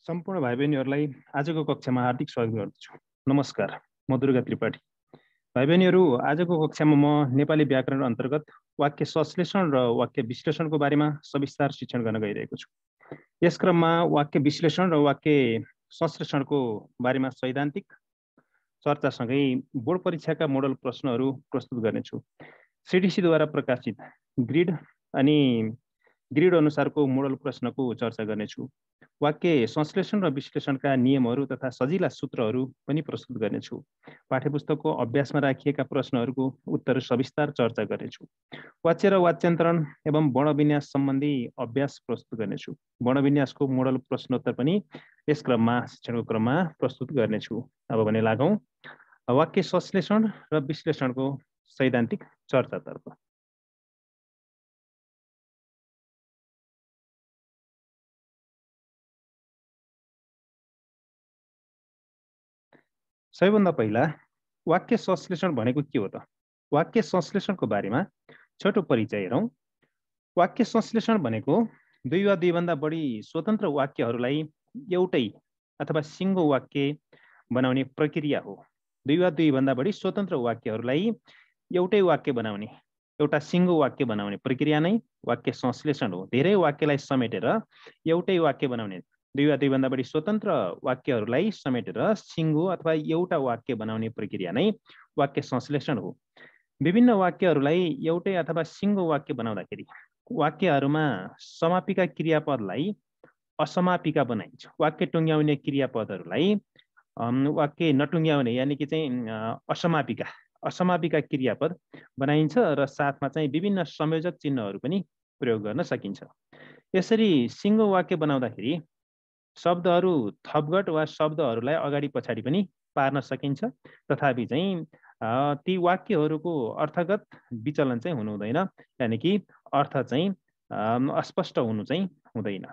सम्पूर्ण भाइ बहिनीहरूलाई आजको कक्षामा हार्दिक स्वागत गर्दछु। नमस्कार, म दुर्गा त्रिपाठी। भाइ बहिनीहरू, आजको कक्षामा म नेपाली व्याकरण अन्तर्गत वाक्य संश्लेषण र वाक्य विश्लेषणको बारेमा सविस्तार शिक्षण गर्न गइरहेको छु। यस क्रममा वाक्य विश्लेषण र वाक्य संश्लेषणको बारेमा सैद्धान्तिक चर्चासँगै बोर्ड परीक्षाका मोडल प्रश्नहरू प्रस्तुत गर्नेछु। सिडिसीद्वारा प्रकाशित ग्रिड अनुसारको मोडल प्रश्नको चर्चा गर्नेछु। वाक्य संश्लेषण र विश्लेषणका नियमहरू तथा सजिला सूत्रहरू पनि प्रस्तुत गर्नेछु। पाठ्यपुस्तकको अभ्यासमा राखिएका प्रश्नहरूको उत्तर सविस्तार चर्चा गर्नेछु। वाच्य र वाच्यान्तरण एवं वर्णविन्यास सम्बन्धी अभ्यास प्रस्तुत गर्नेछु। वर्णविन्यासको मोडल प्रश्नोत्तर पनि यस शिक्षणको क्रममा प्रस्तुत गर्नेछु। अब भने लागौँ वाक्य संश्लेषण र विश्लेषणको सैद्धान्तिक चर्चातर्फ। सबैभन्दा पहिला वाक्य संश्लेषण भनेको के हो त? वाक्य संश्लेषणको बारेमा छोटो परिचय हेरौँ। वाक्य संश्लेषण भनेको दुई वा दुईभन्दा बढी स्वतन्त्र वाक्यहरूलाई एउटै अथवा सिङ्गो वाक्य बनाउने प्रक्रिया हो। दुई वा दुईभन्दा बढी स्वतन्त्र वाक्यहरूलाई एउटै वाक्य बनाउने, एउटा सिङ्गो वाक्य बनाउने प्रक्रिया नै वाक्य संश्लेषण हो। धेरै वाक्यलाई समेटेर एउटै वाक्य बनाउने, दुई वा दुईभन्दा बढी स्वतन्त्र वाक्यहरूलाई समेटेर सिङ्गो अथवा एउटा वाक्य बनाउने प्रक्रिया नै वाक्य संश्लेषण हो। विभिन्न वाक्यहरूलाई एउटै अथवा सिङ्गो वाक्य बनाउँदाखेरि वाक्यहरूमा समापिका क्रियापदलाई असमापिका बनाइन्छ। वाक्य टुङ्ग्याउने क्रियापदहरूलाई वाक्य नटुङ्ग्याउने यानि कि चाहिँ असमापिका क्रियापद बनाइन्छ र साथमा चाहिँ विभिन्न संयोजक चिन्हहरू पनि प्रयोग गर्न सकिन्छ। यसरी सिङ्गो वाक्य बनाउँदाखेरि शब्दहरू थपघट वा शब्दहरूलाई अगाडि पछाडि पनि पार्न सकिन्छ। तथापि चाहिँ ती वाक्यहरूको अर्थगत विचलन चाहिँ हुनु हुँदैन, यानि कि अर्थ चाहिँ अस्पष्ट हुनु चाहिँ हुँदैन।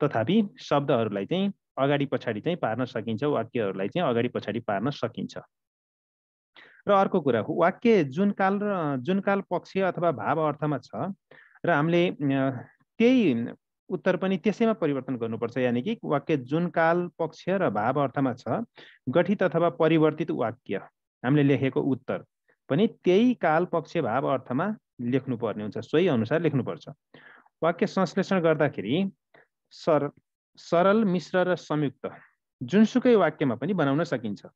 तथापि शब्दहरूलाई चाहिँ अगाडि पछाडि चाहिँ पार्न सकिन्छ, वाक्यहरूलाई चाहिँ अगाडि पछाडि पार्न सकिन्छ। र अर्को कुरा, वाक्य जुन काल पक्ष अथवा भाव अर्थमा छ र हामीले त्यही उत्तर पनि त्यसैमा परिवर्तन गर्नुपर्छ। यानि कि वाक्य जुन काल पक्ष र भाव अर्थमा छ, गठित अथवा परिवर्तित वाक्य हामीले लेखेको उत्तर पनि त्यही काल पक्ष भाव अर्थमा लेख्नुपर्ने हुन्छ, सोही अनुसार लेख्नुपर्छ। वाक्य संश्लेषण गर्दाखेरि सरल, मिश्र र संयुक्त जुनसुकै वाक्यमा पनि बनाउन सकिन्छ।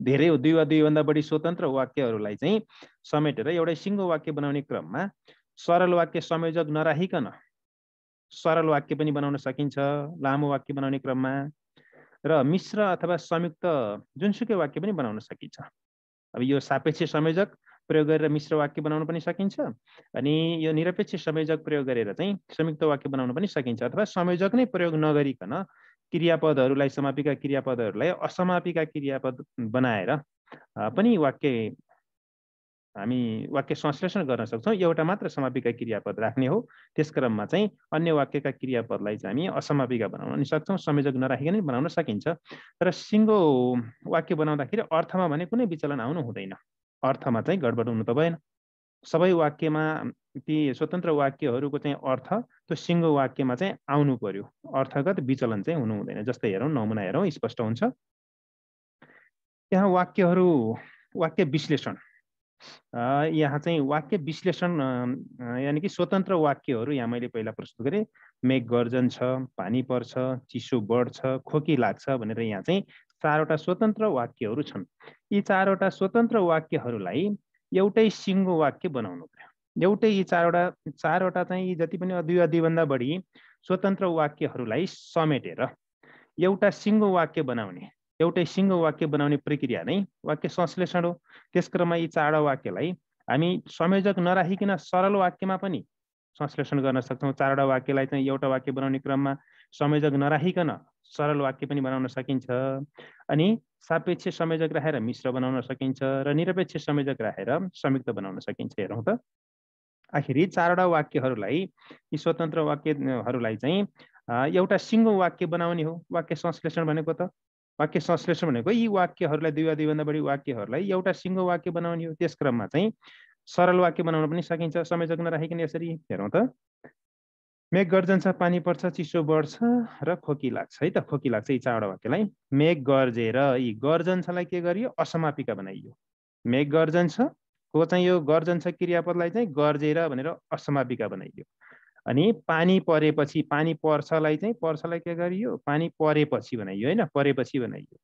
धेरै दुई वा दुईभन्दा बढी स्वतन्त्र वाक्यहरूलाई चाहिँ समेटेर एउटै सिङ्गो वाक्य बनाउने क्रममा सरल वाक्य संयोजक नराखिकन सरल वाक्य पनि बनाउन सकिन्छ लामो वाक्य बनाउने क्रममा, र मिश्र अथवा संयुक्त जुनसुकै वाक्य पनि बनाउन सकिन्छ। अब यो सापेक्ष संयोजक प्रयोग गरेर मिश्र वाक्य बनाउन पनि सकिन्छ, अनि यो निरपेक्ष संयोजक प्रयोग गरेर चाहिँ संयुक्त वाक्य बनाउन पनि सकिन्छ, अथवा संयोजक नै प्रयोग नगरिकन क्रियापदहरूलाई समापिका क्रियापदहरूलाई असमापिका क्रियापद बनाएर पनि हामी वाक्य संश्लेषण गर्न सक्छौँ। एउटा मात्र समापिका क्रियापद राख्ने हो, त्यस क्रममा चाहिँ अन्य वाक्यका क्रियापदलाई चाहिँ हामी असमापिका बनाउन पनि सक्छौँ, संयोजक नराखिकन बनाउन सकिन्छ। तर सिङ्गो वाक्य बनाउँदाखेरि अर्थमा भने कुनै विचलन आउनु हुँदैन, अर्थमा चाहिँ गडबड हुनु त भएन। सबै वाक्यमा ती स्वतन्त्र वाक्यहरूको चाहिँ अर्थ त्यो सिङ्गो वाक्यमा चाहिँ आउनु पर्यो, अर्थगत विचलन चाहिँ हुनु हुँदैन। जस्तै हेरौँ, नमुना हेरौँ, स्पष्ट हुन्छ। यहाँ वाक्य विश्लेषण, यहाँ चाहिँ वाक्य विश्लेषण यानि कि स्वतन्त्र वाक्यहरू यहाँ मैले पहिला प्रस्तुत गरेँ। मेघ गर्जन छ, पानी पर्छ, चिसो बढ्छ, खोकी लाग्छ भनेर यहाँ चाहिँ चारवटा स्वतन्त्र वाक्यहरू छन्। यी चारवटा स्वतन्त्र वाक्यहरूलाई एउटै सिङ्गो वाक्य बनाउनु पर्यो। एउटै यी चारवटा चाहिँ यी जति पनि दुई वा दुईभन्दा बढी स्वतन्त्र वाक्यहरूलाई समेटेर एउटा सिङ्गो वाक्य बनाउने, एउटै सिङ्गो वाक्य बनाउने प्रक्रिया नै वाक्य संश्लेषण हो। त्यस क्रममा यी चारवटा वाक्यलाई हामी संयोजक नराखिकन सरल वाक्यमा पनि संश्लेषण गर्न सक्छौँ। चारवटा वाक्यलाई चाहिँ एउटा वाक्य बनाउने क्रममा संयोजक नराखिकन सरल वाक्य पनि बनाउन सकिन्छ, अनि सापेक्ष संयोजक राखेर मिश्र बनाउन सकिन्छ, र निरपेक्ष संयोजक राखेर संयुक्त बनाउन सकिन्छ। हेरौँ त, आखिर यी चारवटा वाक्यहरूलाई, यी स्वतन्त्र वाक्यहरूलाई चाहिँ एउटा सिङ्गो वाक्य बनाउने हो वाक्य संश्लेषण भनेको त। वाक्य संश्लेषण भनेको यी वाक्यहरूलाई, दुई वा दुईभन्दा बढी वाक्यहरूलाई एउटा सिङ्गो वाक्य बनाउने हो। त्यस क्रममा चाहिँ सरल वाक्य बनाउन पनि सकिन्छ संयोजक नराखिकन। यसरी हेरौँ त, मेघ गर्जन छ, पानी पर्छ, चिसो बढ्छ र खोकी लाग्छ है त। खोकी लाग्छ यी चारवटा वाक्यलाई मेघ गर्जेर यी गर्जन छलाई के गरियो असमापिका बनाइयो। मेघ गर्जन छ को चाहिँ यो गर्जन छ क्रियापदलाई चाहिँ गर्जेर भनेर असमापिका बनाइयो। अनि पानी परेपछि पानी पर्छलाई चाहिँ पर्छलाई के गरियो पानी परेपछि बनाइयो हैन, परेपछि बनाइयो।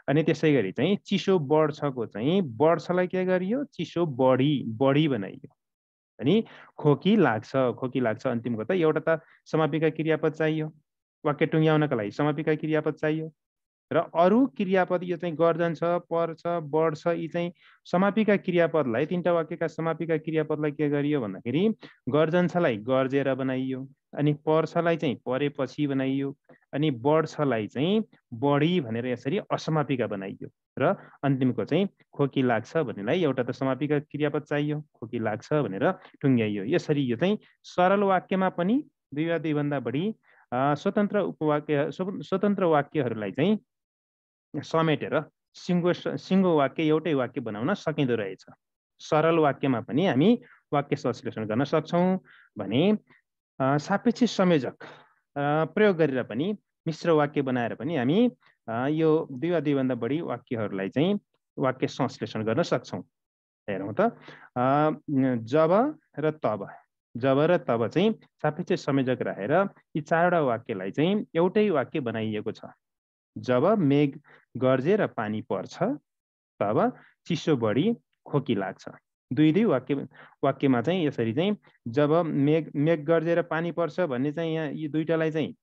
अनि त्यसै गरी चाहिँ चिसो बढ्छको चाहिँ बढ्छलाई के गरियो चिसो बढी बढी बनाइयो। अनि खोकी लाग्छ खोकी लाग्छ अन्तिमको त एउटा त समापिका क्रियापद चाहियो, वाक्य टुङ्ग्याउनका लागि समापिका क्रियापद चाहियो। र अरू क्रियापद यो चाहिँ गर्जन छ, पर्छ, बढ्छ यी चाहिँ समापिका क्रियापदलाई तीनटा वाक्यका समापिका क्रियापदलाई के गरियो भन्दाखेरि गर्जन छलाई गर्जेर बनाइयो, अनि पर्छलाई चाहिँ परेपछि बनाइयो, अनि बढ्छलाई चाहिँ बढी भनेर यसरी असमापिका बनाइयो। र अन्तिमको चाहिँ खोकी लाग्छ भन्नेलाई एउटा त समापिका क्रियापद चाहियो, खोकी लाग्छ भनेर टुङ्ग्याइयो। यसरी यो चाहिँ सरल वाक्यमा पनि दुई वा दुईभन्दा बढी स्वतन्त्र वाक्यहरूलाई चाहिँ समेटेर सिङ्गो वाक्य एउटै वाक्य बनाउन सकिँदो रहेछ। सरल वाक्यमा पनि हामी वाक्य संश्लेषण गर्न सक्छौँ भने सापेक्ष संयोजक प्रयोग गरेर पनि मिश्र वाक्य बनाएर पनि हामी यो दुई वा दुईभन्दा बढी वाक्यहरूलाई चाहिँ वाक्य संश्लेषण गर्न सक्छौँ। हेरौँ त जब र तब चाहिँ सापेक्ष संयोजक राखेर यी चारवटा वाक्यलाई चाहिँ एउटै वाक्य बनाइएको छ। जब मेघ गर्जेर पानी पर्छ तब चिसो बढी खोकी लाग्छ। दुई दुई वाक्यमा चाहिँ यसरी चाहिँ जब मेघ गर्जेर पानी पर्छ भन्ने चाहिँ यहाँ यी दुईटालाई चाहिँ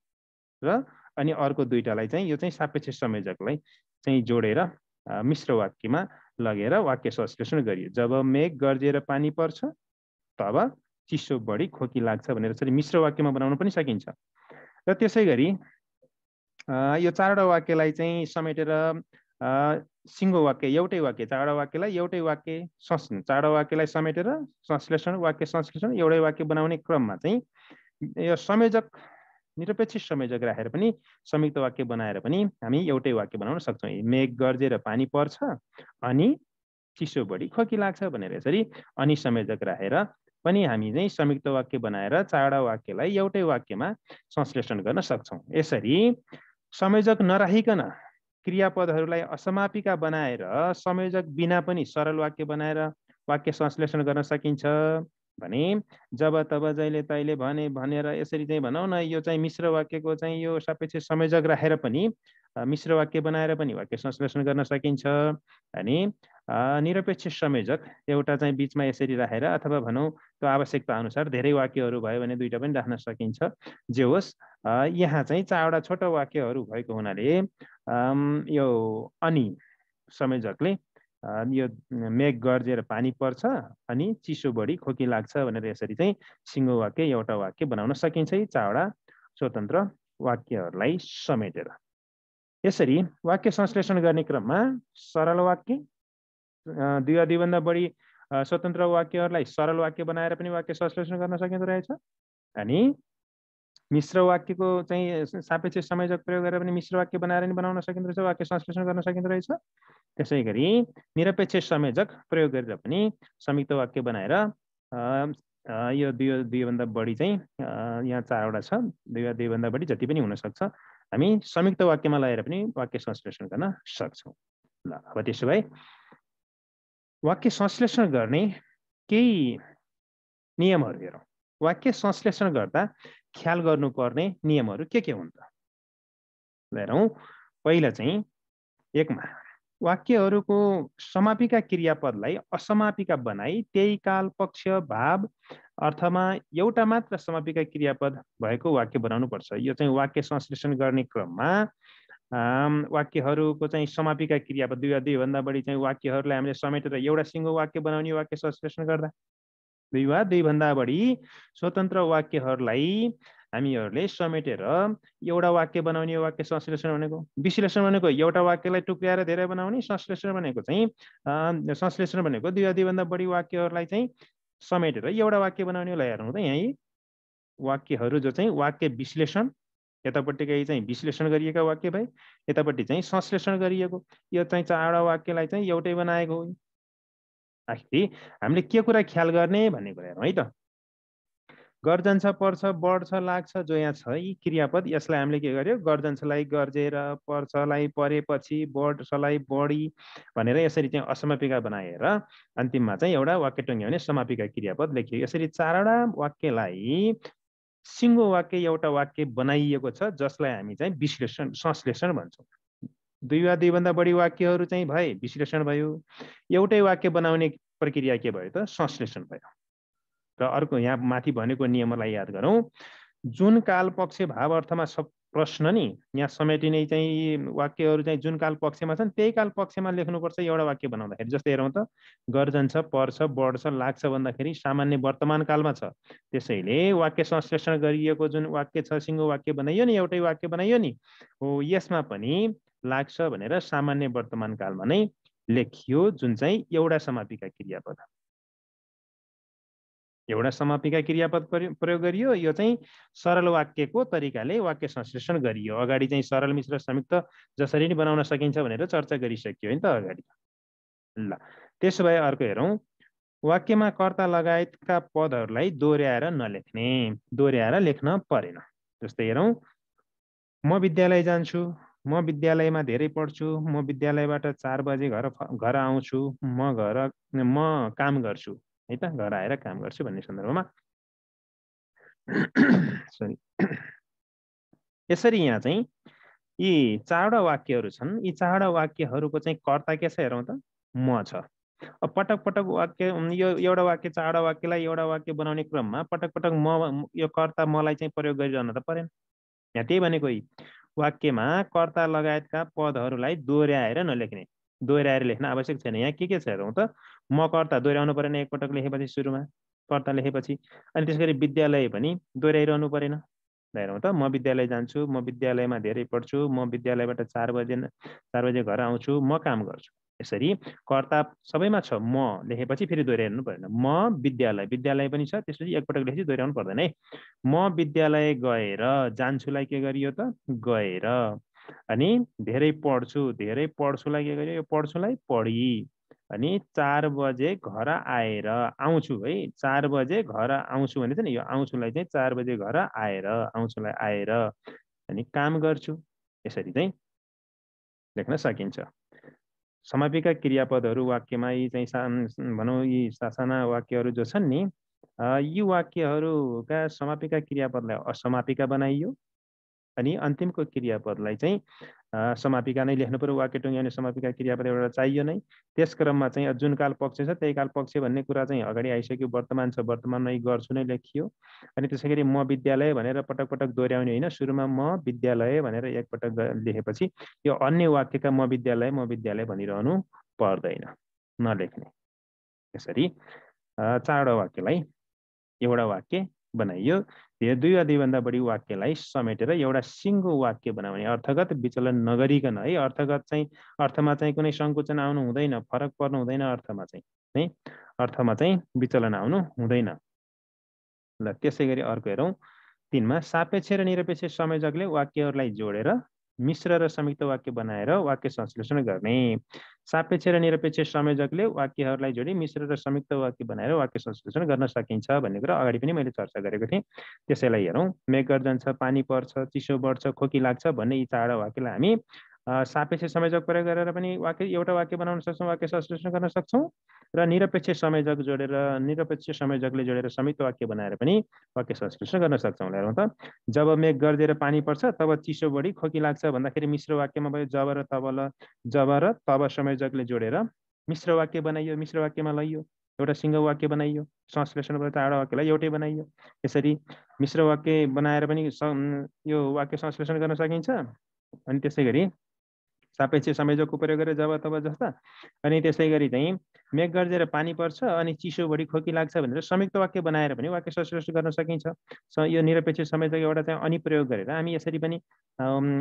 र अनि अर्को दुईटालाई चाहिँ यो चाहिँ सापेक्ष संयोजकलाई चाहिँ जोडेर मिश्र वाक्यमा लगेर वाक्य संश्लेषण गरियो। जब मेघ गर्जेर पानी पर्छ तब चिसो बढी खोकी लाग्छ भनेर चाहिँ मिश्र वाक्यमा बनाउन पनि सकिन्छ। र त्यसै गरी यो चारवटा वाक्यलाई चाहिँ समेटेर सिङ्गो वाक्य एउटै वाक्य चारवटा वाक्यलाई एउटै वाक्य चारवटा वाक्यलाई समेटेर संश्लेषण वाक्य संश्लेषण एउटै वाक्य बनाउने क्रममा चाहिँ यो संयोजक निरपेक्ष संयोजक राखेर पनि संयुक्त वाक्य बनाएर पनि हामी एउटै वाक्य बनाउन सक्छौँ। मेघ गर्जेर पानी पर्छ अनि चिसो बढी खोकी लाग्छ भनेर यसरी अनि संयोजक राखेर पनि हामी चाहिँ संयुक्त वाक्य बनाएर चारवटा वाक्यलाई एउटै वाक्यमा संश्लेषण गर्न सक्छौँ। यसरी संयोजक नराखिकन क्रियापदहरूलाई असमापिका बनाएर संयोजक बिना पनि सरल वाक्य बनाएर वाक्य संश्लेषण गर्न सकिन्छ भने जब तब जहिले तहिले भने भनेर यसरी चाहिँ भनौँ न यो चाहिँ मिश्र वाक्यको चाहिँ यो सापेक्ष संयोजक राखेर पनि मिश्र वाक्य बनाएर पनि वाक्य संश्लेषण गर्न सकिन्छ। अनि निरपेक्ष संयोजक एउटा चाहिँ बिचमा यसरी राखेर अथवा भनौँ त्यो आवश्यकता अनुसार धेरै वाक्यहरू भयो भने दुईटा पनि राख्न सकिन्छ। जे होस् यहाँ चाहिँ चारवटा छोटो वाक्यहरू भएको हुनाले यो अनि संयोजकले यो मेघ गर्जेर पानी पर्छ अनि चिसो बढी खोकी लाग्छ भनेर यसरी चाहिँ सिङ्गो वाक्य एउटा वाक्य बनाउन सकिन्छ यी चारवटा स्वतन्त्र वाक्यहरूलाई समेटेर। यसरी वाक्य संश्लेषण गर्ने क्रममा सरल वाक्य दुई वा दुईभन्दा बढी स्वतन्त्र वाक्यहरूलाई सरल वाक्य बनाएर पनि वाक्य संश्लेषण गर्न सकिँदो रहेछ। अनि मिश्र वाक्यको चाहिँ सापेक्ष संयोजक प्रयोग गरेर पनि मिश्र वाक्य बनाएर पनि बनाउन सकिँदो रहेछ, वाक्य संश्लेषण गर्न सकिँदो रहेछ। त्यसै गरी निरपेक्ष संयोजक प्रयोग गरेर पनि संयुक्त वाक्य बनाएर यो दुईभन्दा बढी चाहिँ यहाँ चारवटा छ, दुई वा दुईभन्दा बढी जति पनि हुनसक्छ हामी संयुक्त वाक्यमा लगाएर पनि वाक्य संश्लेषण गर्न सक्छौँ। ल अब त्यसो भए वाक्य संश्लेषण गर्ने केही नियमहरू हेरौँ। वाक्य संश्लेषण गर्दा ख्याल गर्नुपर्ने नियमहरू के हुन् त हेरौँ। पहिला चाहिँ एकमा वाक्यहरूको समापिका क्रियापदलाई असमापिका बनाई त्यही काल पक्ष भाव अर्थमा एउटा मात्र समापिका क्रियापद भएको वाक्य बनाउनु पर्छ। यो चाहिँ वाक्य संश्लेषण गर्ने क्रममा वाक्यहरूको चाहिँ समापिका क्रियापद दुई वा दुईभन्दा बढी चाहिँ वाक्यहरूलाई हामीले समेटेर एउटा सिङ्गो वाक्य बनाउने वाक्य संश्लेषण गर्दा दुई वा दुईभन्दा बढी स्वतन्त्र वाक्यहरूलाई हामीहरूले समेटेर एउटा वाक्य बनाउने वाक्य संश्लेषण भनेको। विश्लेषण भनेको एउटा वाक्यलाई टुक्र्याएर धेरै बनाउने, संश्लेषण भनेको चाहिँ संश्लेषण भनेको दुई वा दुईभन्दा बढी वाक्यहरूलाई चाहिँ समेटेर एउटा वाक्य बनाउने। हेर्नु त यहीँ वाक्यहरू जो चाहिँ वाक्य विश्लेषण यतापट्टिकै चाहिँ विश्लेषण गरिएका वाक्य भए, यतापट्टि चाहिँ संश्लेषण गरिएको यो चाहिँ चारवटा वाक्यलाई चाहिँ एउटै बनाएको हो। आखिर हामीले के कुरा ख्याल गर्ने भन्ने कुरा हेरौँ है त। गर्जन्छ, पर्छ, बढ्छ, लाग्छ जो यहाँ छ यी क्रियापद, यसलाई हामीले के गर्यो, गर्जन्छलाई गर्जेर, पर्छलाई परेपछि, बढ्छलाई बढी भनेर यसरी चाहिँ असमापिका बनाएर अन्तिममा चाहिँ एउटा वाक्य टुङ्ग्याउने भने समापिका क्रियापद लेखियो। यसरी चारवटा वाक्यलाई सिङ्गो वाक्य एउटा वाक्य बनाइएको छ, जसलाई हामी चाहिँ विश्लेषण संश्लेषण भन्छौँ। दुई वा दुईभन्दा बढी वाक्यहरू चाहिँ भए विश्लेषण भयो, एउटै वाक्य बनाउने प्रक्रिया के भयो त संश्लेषण भयो। र अर्को यहाँ माथि भनेको नियमलाई याद गरौँ, जुन काल पक्ष भाव अर्थमा सब प्रश्न नि यहाँ समेटिने चाहिँ वाक्यहरू चाहिँ जुन काल पक्षमा छन् त्यही काल पक्षमा लेख्नुपर्छ एउटा वाक्य बनाउँदाखेरि। जस्तै हेरौँ त, गर्जन्छ, पर्छ, बढ्छ, लाग्छ भन्दाखेरि सामान्य वर्तमान कालमा छ, त्यसैले वाक्य संश्लेषण गरिएको जुन वाक्य छ सिङ्गो वाक्य बनाइयो नि, एउटै वाक्य बनाइयो नि, हो यसमा पनि लाग्छ भनेर सामान्य वर्तमान कालमा नै लेखियो, जुन चाहिँ एउटा समापिका क्रियापद, एउटा समापिका क्रियापद प्रयोग गरियो। यो चाहिँ सरल वाक्यको तरिकाले वाक्य संश्लेषण गरियो। अगाडि चाहिँ सरल मिश्र संयुक्त जसरी नै बनाउन सकिन्छ भनेर चर्चा गरिसक्यो नि त अगाडि। ल त्यसो भए अर्को हेरौँ, वाक्यमा कर्ता लगायतका पदहरूलाई दोहोऱ्याएर नलेख्ने, दोहोऱ्याएर लेख्न परेन। जस्तै हेरौँ, म विद्यालय जान्छु, म विद्यालयमा धेरै पढ्छु, म विद्यालयबाट 4 बजे घर आउँछु, म काम गर्छु है त, घर आएर काम गर्छु भन्ने सन्दर्भमा सरी। यसरी यहाँ चाहिँ यी चारवटा वाक्यहरू छन्, यी चारवटा वाक्यहरूको चाहिँ कर्ता के छ हेरौँ त, म छ। अब पटक पटक वाक्य यो एउटा वाक्य चारवटा वाक्यलाई एउटा वाक्य बनाउने क्रममा पटक पटक म यो कर्ता मलाई चाहिँ प्रयोग गरिरहन त परेन। यहाँ त्यही भनेको वाक्यमा कर्ता लगायतका पदहरूलाई दोहोऱ्याएर नलेख्ने, दोहोऱ्याएर लेख्न आवश्यक छैन। यहाँ के छ हेरौँ त, म कर्ता दोहोऱ्याउनु परेन, एकपटक लेखेपछि सुरुमा कर्ता लेखेपछि, अनि त्यसै गरी विद्यालय पनि दोहोऱ्याइरहनु परेन। हेरौँ त, म विद्यालय जान्छु, म विद्यालयमा धेरै पढ्छु, म विद्यालयबाट 4 बजे घर आउँछु, म काम गर्छु। यसरी कर्ता सबैमा छ, म लेखेपछि फेरि दोहोऱ्याउनु परेन। म विद्यालय, विद्यालय पनि छ, त्यसपछि एकपटक लेखेपछि दोहोऱ्याउनु पर्दैन है। म विद्यालय गएर, जान्छुलाई के गरियो त, गएर, अनि धेरै पढ्छु, धेरै पढ्छुलाई के गरियो, यो पढ्छुलाई पढी, अनि 4 बजे घर आएर, आउँछु है, 4 बजे घर आउँछु भने चाहिँ यो आउँछुलाई चाहिँ 4 बजे घर आएर, आउँछुलाई आएर, अनि काम गर्छु, यसरी चाहिँ लेख्न सकिन्छ। समापिका क्रियापदहरू वाक्यमा यी चाहिँ भनौँ यी साना वाक्यहरू जो छन् नि, यी वाक्यहरूका समापिका क्रियापदलाई असमापिका बनाइयो, अनि अन्तिमको क्रियापदलाई चाहिँ समापिका नै लेख्नु पर्यो। वाक्य टुङ्ग्याउने समापिका क्रियापद एउटा चाहियो नै। त्यस क्रममा चाहिँ जुन काल पक्ष छ त्यही काल पक्ष भन्ने कुरा चाहिँ अगाडि आइसक्यो, वर्तमान छ, वर्तमानमा यी गर्छु नै लेखियो। अनि त्यसै गरी म विद्यालय भनेर पटक पटक दोहोऱ्याउने होइन, सुरुमा म विद्यालय भनेर एकपटक लेखेपछि यो अन्य वाक्यका म विद्यालय भनिरहनु पर्दैन, नलेख्ने। यसरी चारवटा वाक्यलाई एउटा वाक्य बनाइयो। दुई वा दुईभन्दा बढी वाक्यलाई समेटेर एउटा सिङ्गो वाक्य बनाउने, अर्थगत विचलन नगरिकन है। अर्थमा चाहिँ कुनै सङ्कुचन आउनु हुँदैन, फरक पर्नु हुँदैन, अर्थमा चाहिँ विचलन आउनु हुँदैन। ल त्यसै गरी अर्को हेरौँ, 3 मा सापेक्ष र निरपेक्ष संयोजकले वाक्यहरूलाई जोडेर मिश्र र संयुक्त वाक्य बनाएर वाक्य संश्लेषण गर्ने। सापेक्ष र निरपेक्ष संयोजकले वाक्यहरूलाई जोडी मिश्र र संयुक्त वाक्य बनाएर वाक्य संश्लेषण गर्न सकिन्छ भन्ने कुरा अगाडि पनि मैले चर्चा गरेको थिएँ। त्यसैलाई हेरौँ, मेघ गर्जन्छ, पानी पर्छ, चिसो बढ्छ, खोकी लाग्छ भन्ने यी चारवटा वाक्यलाई हामी सापेक्ष संयोजक प्रयोग गरेर पनि एउटा वाक्य बनाउन सक्छौँ, वाक्य संश्लेषण गर्न सक्छौँ, र निरपेक्ष संयोजकले जोडेर संयुक्त वाक्य बनाएर पनि वाक्य संश्लेषण गर्न सक्छौँ। हेरौँ त, जब मेघ गर्जेर पानी पर्छ तब चिसो बढी खोकी लाग्छ भन्दाखेरि मिश्र वाक्यमा भयो जब र तब संयोजकले जोडेर मिश्र वाक्य बनाइयो, मिश्र वाक्यमा लैयो, एउटा सिङ्गो वाक्य बनाइयो, संश्लेषण भयो चारवटा वाक्यलाई एउटै बनाइयो। यसरी मिश्र वाक्य बनाएर पनि यो वाक्य संश्लेषण गर्न सकिन्छ। अनि त्यसै गरी सापेक्ष संयोजकको प्रयोग गरेर जब तब जस्ता, अनि त्यसै गरी चाहिँ मेघ गर्जेर पानी पर्छ अनि चिसो बढी खोकी लाग्छ भनेर संयुक्त वाक्य बनाएर पनि वाक्य संश्लेषण गर्न सकिन्छ। यो निरपेक्ष संयोजक एउटा चाहिँ अनि प्रयोग गरेर हामी यसरी पनि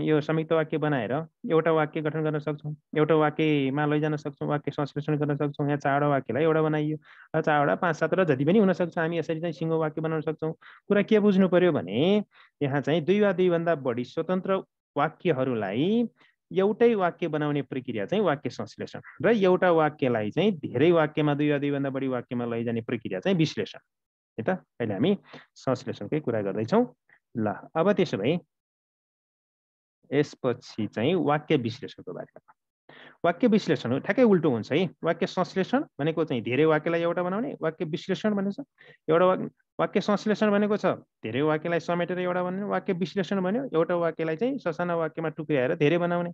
यो संयुक्त वाक्य बनाएर एउटा वाक्य गठन गर्न सक्छौँ, एउटा वाक्यमा लैजान सक्छौँ, वाक्य संश्लेषण गर्न सक्छौँ। यहाँ चारवटा वाक्यलाई एउटा बनाइयो, र चारवटा 5, 7 र जति पनि हुनसक्छ, हामी यसरी चाहिँ सिङ्गो वाक्य बनाउन सक्छौँ। कुरा के बुझ्नु पर्यो भने यहाँ चाहिँ दुई वा दुईभन्दा बढी स्वतन्त्र वाक्यहरूलाई एउटै वाक्य बनाउने प्रक्रिया चाहिँ वाक्य संश्लेषण, र एउटा वाक्यलाई चाहिँ धेरै वाक्यमा दुई वा दुईभन्दा बढी वाक्यमा लैजाने प्रक्रिया चाहिँ विश्लेषण। है त। अहिले हामी संश्लेषणकै कुरा गर्दैछौँ। ल अब त्यसो भए यसपछि चाहिँ वाक्य विश्लेषणको बारेमा। वाक्य विश्लेषण हो ठ्याक्कै उल्टो हुन्छ है। वाक्य संश्लेषण भनेको चाहिँ धेरै वाक्यलाई एउटा बनाउने, वाक्य विश्लेषण भनेको छ एउटा वाक्य संश्लेषण भनेको छ धेरै वाक्यलाई समेटेर एउटा बनाउने, वाक्य विश्लेषण भन्यो एउटा वाक्यलाई चाहिँ ससाना वाक्यमा टुक्र्याएर धेरै बनाउने।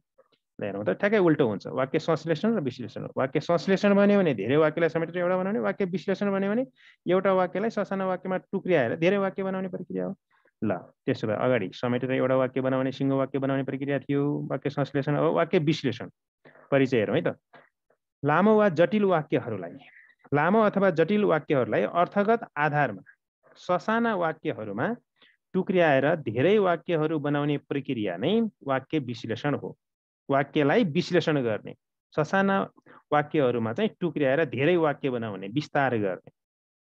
हेरौँ त ठ्याक्कै उल्टो हुन्छ। वाक्य संश्लेषण र विश्लेषण हो। वाक्य संश्लेषण भन्यो भने धेरै वाक्यलाई समेटेर एउटा बनाउने, वाक्य विश्लेषण भन्यो भने एउटा वाक्यलाई ससाना वाक्यमा टुक्र्याएर धेरै वाक्य बनाउने प्रक्रिया हो। ल त्यसो भए अगाडि समेटेर एउटा वाक्य बनाउने सिङ्गो वाक्य बनाउने प्रक्रिया थियो वाक्य संश्लेषण। अब वाक्य विश्लेषण परिचय हेरौँ है त। लामो वा जटिल वाक्यहरूलाई लामो अथवा जटिल वाक्यहरूलाई अर्थगत आधारमा ससाना वाक्यहरूमा टुक्र्याएर धेरै वाक्यहरू बनाउने प्रक्रिया नै वाक्य विश्लेषण हो। वाक्यलाई विश्लेषण गर्ने, ससाना वाक्यहरूमा चाहिँ टुक्र्याएर धेरै वाक्य बनाउने, विस्तार गर्ने।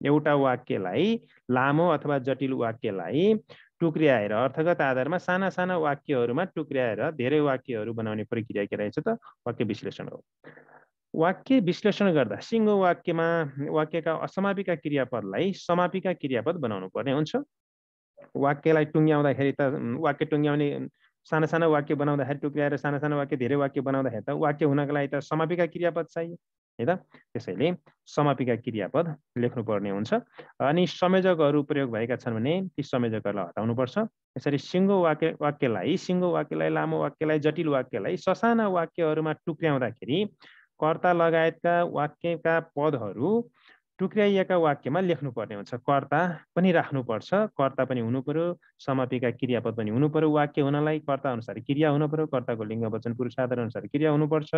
एउटा वाक्यलाई लामो अथवा जटिल वाक्यलाई टुक्र्याएर अर्थगत आधारमा साना साना वाक्यहरूमा टुक्र्याएर धेरै वाक्यहरू बनाउने प्रक्रिया के रहेछ त वाक्य विश्लेषण हो। वाक्य विश्लेषण गर्दा सिङ्गो वाक्यमा वाक्यका असमापिका क्रियापदलाई समापिका क्रियापद बनाउनु पर्ने हुन्छ। वाक्यलाई टुङ्ग्याउँदाखेरि त वाक्य टुङ्ग्याउने साना साना वाक्य बनाउँदाखेरि टुक्र्याएर साना साना वाक्य धेरै वाक्य बनाउँदाखेरि त वाक्य हुनको लागि त समापिका क्रियापद चाहियो है त। त्यसैले समापिका क्रियापद लेख्नुपर्ने हुन्छ। अनि संयोजकहरू प्रयोग भएका छन् भने ती संयोजकहरूलाई हटाउनुपर्छ। यसरी सिङ्गो वाक्यलाई लामो वाक्यलाई जटिल वाक्यलाई ससाना वाक्यहरूमा टुक्र्याउँदाखेरि कर्ता लगायतका वाक्यका पदहरू टुक्र्याइएका वाक्यमा लेख्नुपर्ने हुन्छ। कर्ता पनि राख्नुपर्छ, कर्ता पनि हुनु पर्यो, समापिका क्रियापद पनि हुनु पर्यो। वाक्य हुनलाई कर्ता अनुसार क्रिया हुनु पर्यो, कर्ताको लिङ्ग वचन पुरुष आधार अनुसार क्रिया हुनुपर्छ।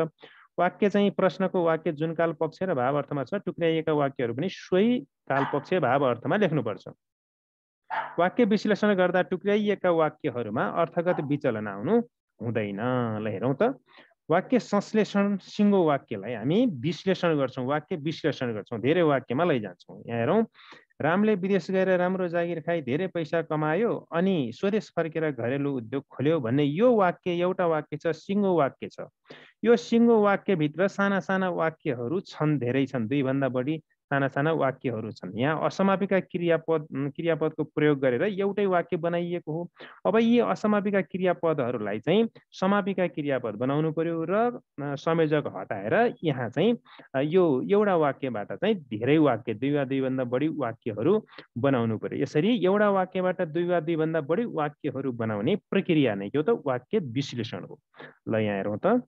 वाक्य चाहिँ प्रश्नको वाक्य जुन काल पक्ष र भाव अर्थमा छ टुक्र्याइएका वाक्यहरू पनि सोही काल पक्ष भाव अर्थमा लेख्नुपर्छ। वाक्य विश्लेषण गर्दा टुक्र्याइएका वाक्यहरूमा अर्थगत विचलन आउनु हुँदैन। ल हेरौँ त। वाक्य संश्लेषण सिङ्गो वाक्यलाई हामी विश्लेषण गर्छौँ, वाक्य विश्लेषण गर्छौँ, धेरै वाक्यमा लैजान्छौँ। यहाँ हेरौँ, रामले विदेश गएर राम्रो जागिर खाई धेरै पैसा कमायो अनि स्वदेश फर्केर घरेलु उद्योग खोल्यो भन्ने यो वाक्य एउटा वाक्य छ, सिङ्गो वाक्य छ। यो सिङ्गो वाक्यभित्र साना साना वाक्यहरू छन्, धेरै छन्, दुईभन्दा बढी साना साना वाक्यहरू छन्। यहाँ असमापिका क्रियापदको प्रयोग गरेर एउटै वाक्य बनाइएको हो। अब यी असमापिका क्रियापदहरूलाई चाहिँ समापिका क्रियापद बनाउनु पर्यो र संयोजक हटाएर यहाँ चाहिँ यो एउटा वाक्यबाट चाहिँ धेरै वाक्य दुई वा दुईभन्दा बढी वाक्यहरू बनाउनु पर्यो। यसरी एउटा वाक्यबाट दुई वा दुईभन्दा बढी वाक्यहरू बनाउने प्रक्रिया नै यो त वाक्य विश्लेषण हो। ल यहाँ हेरौँ त।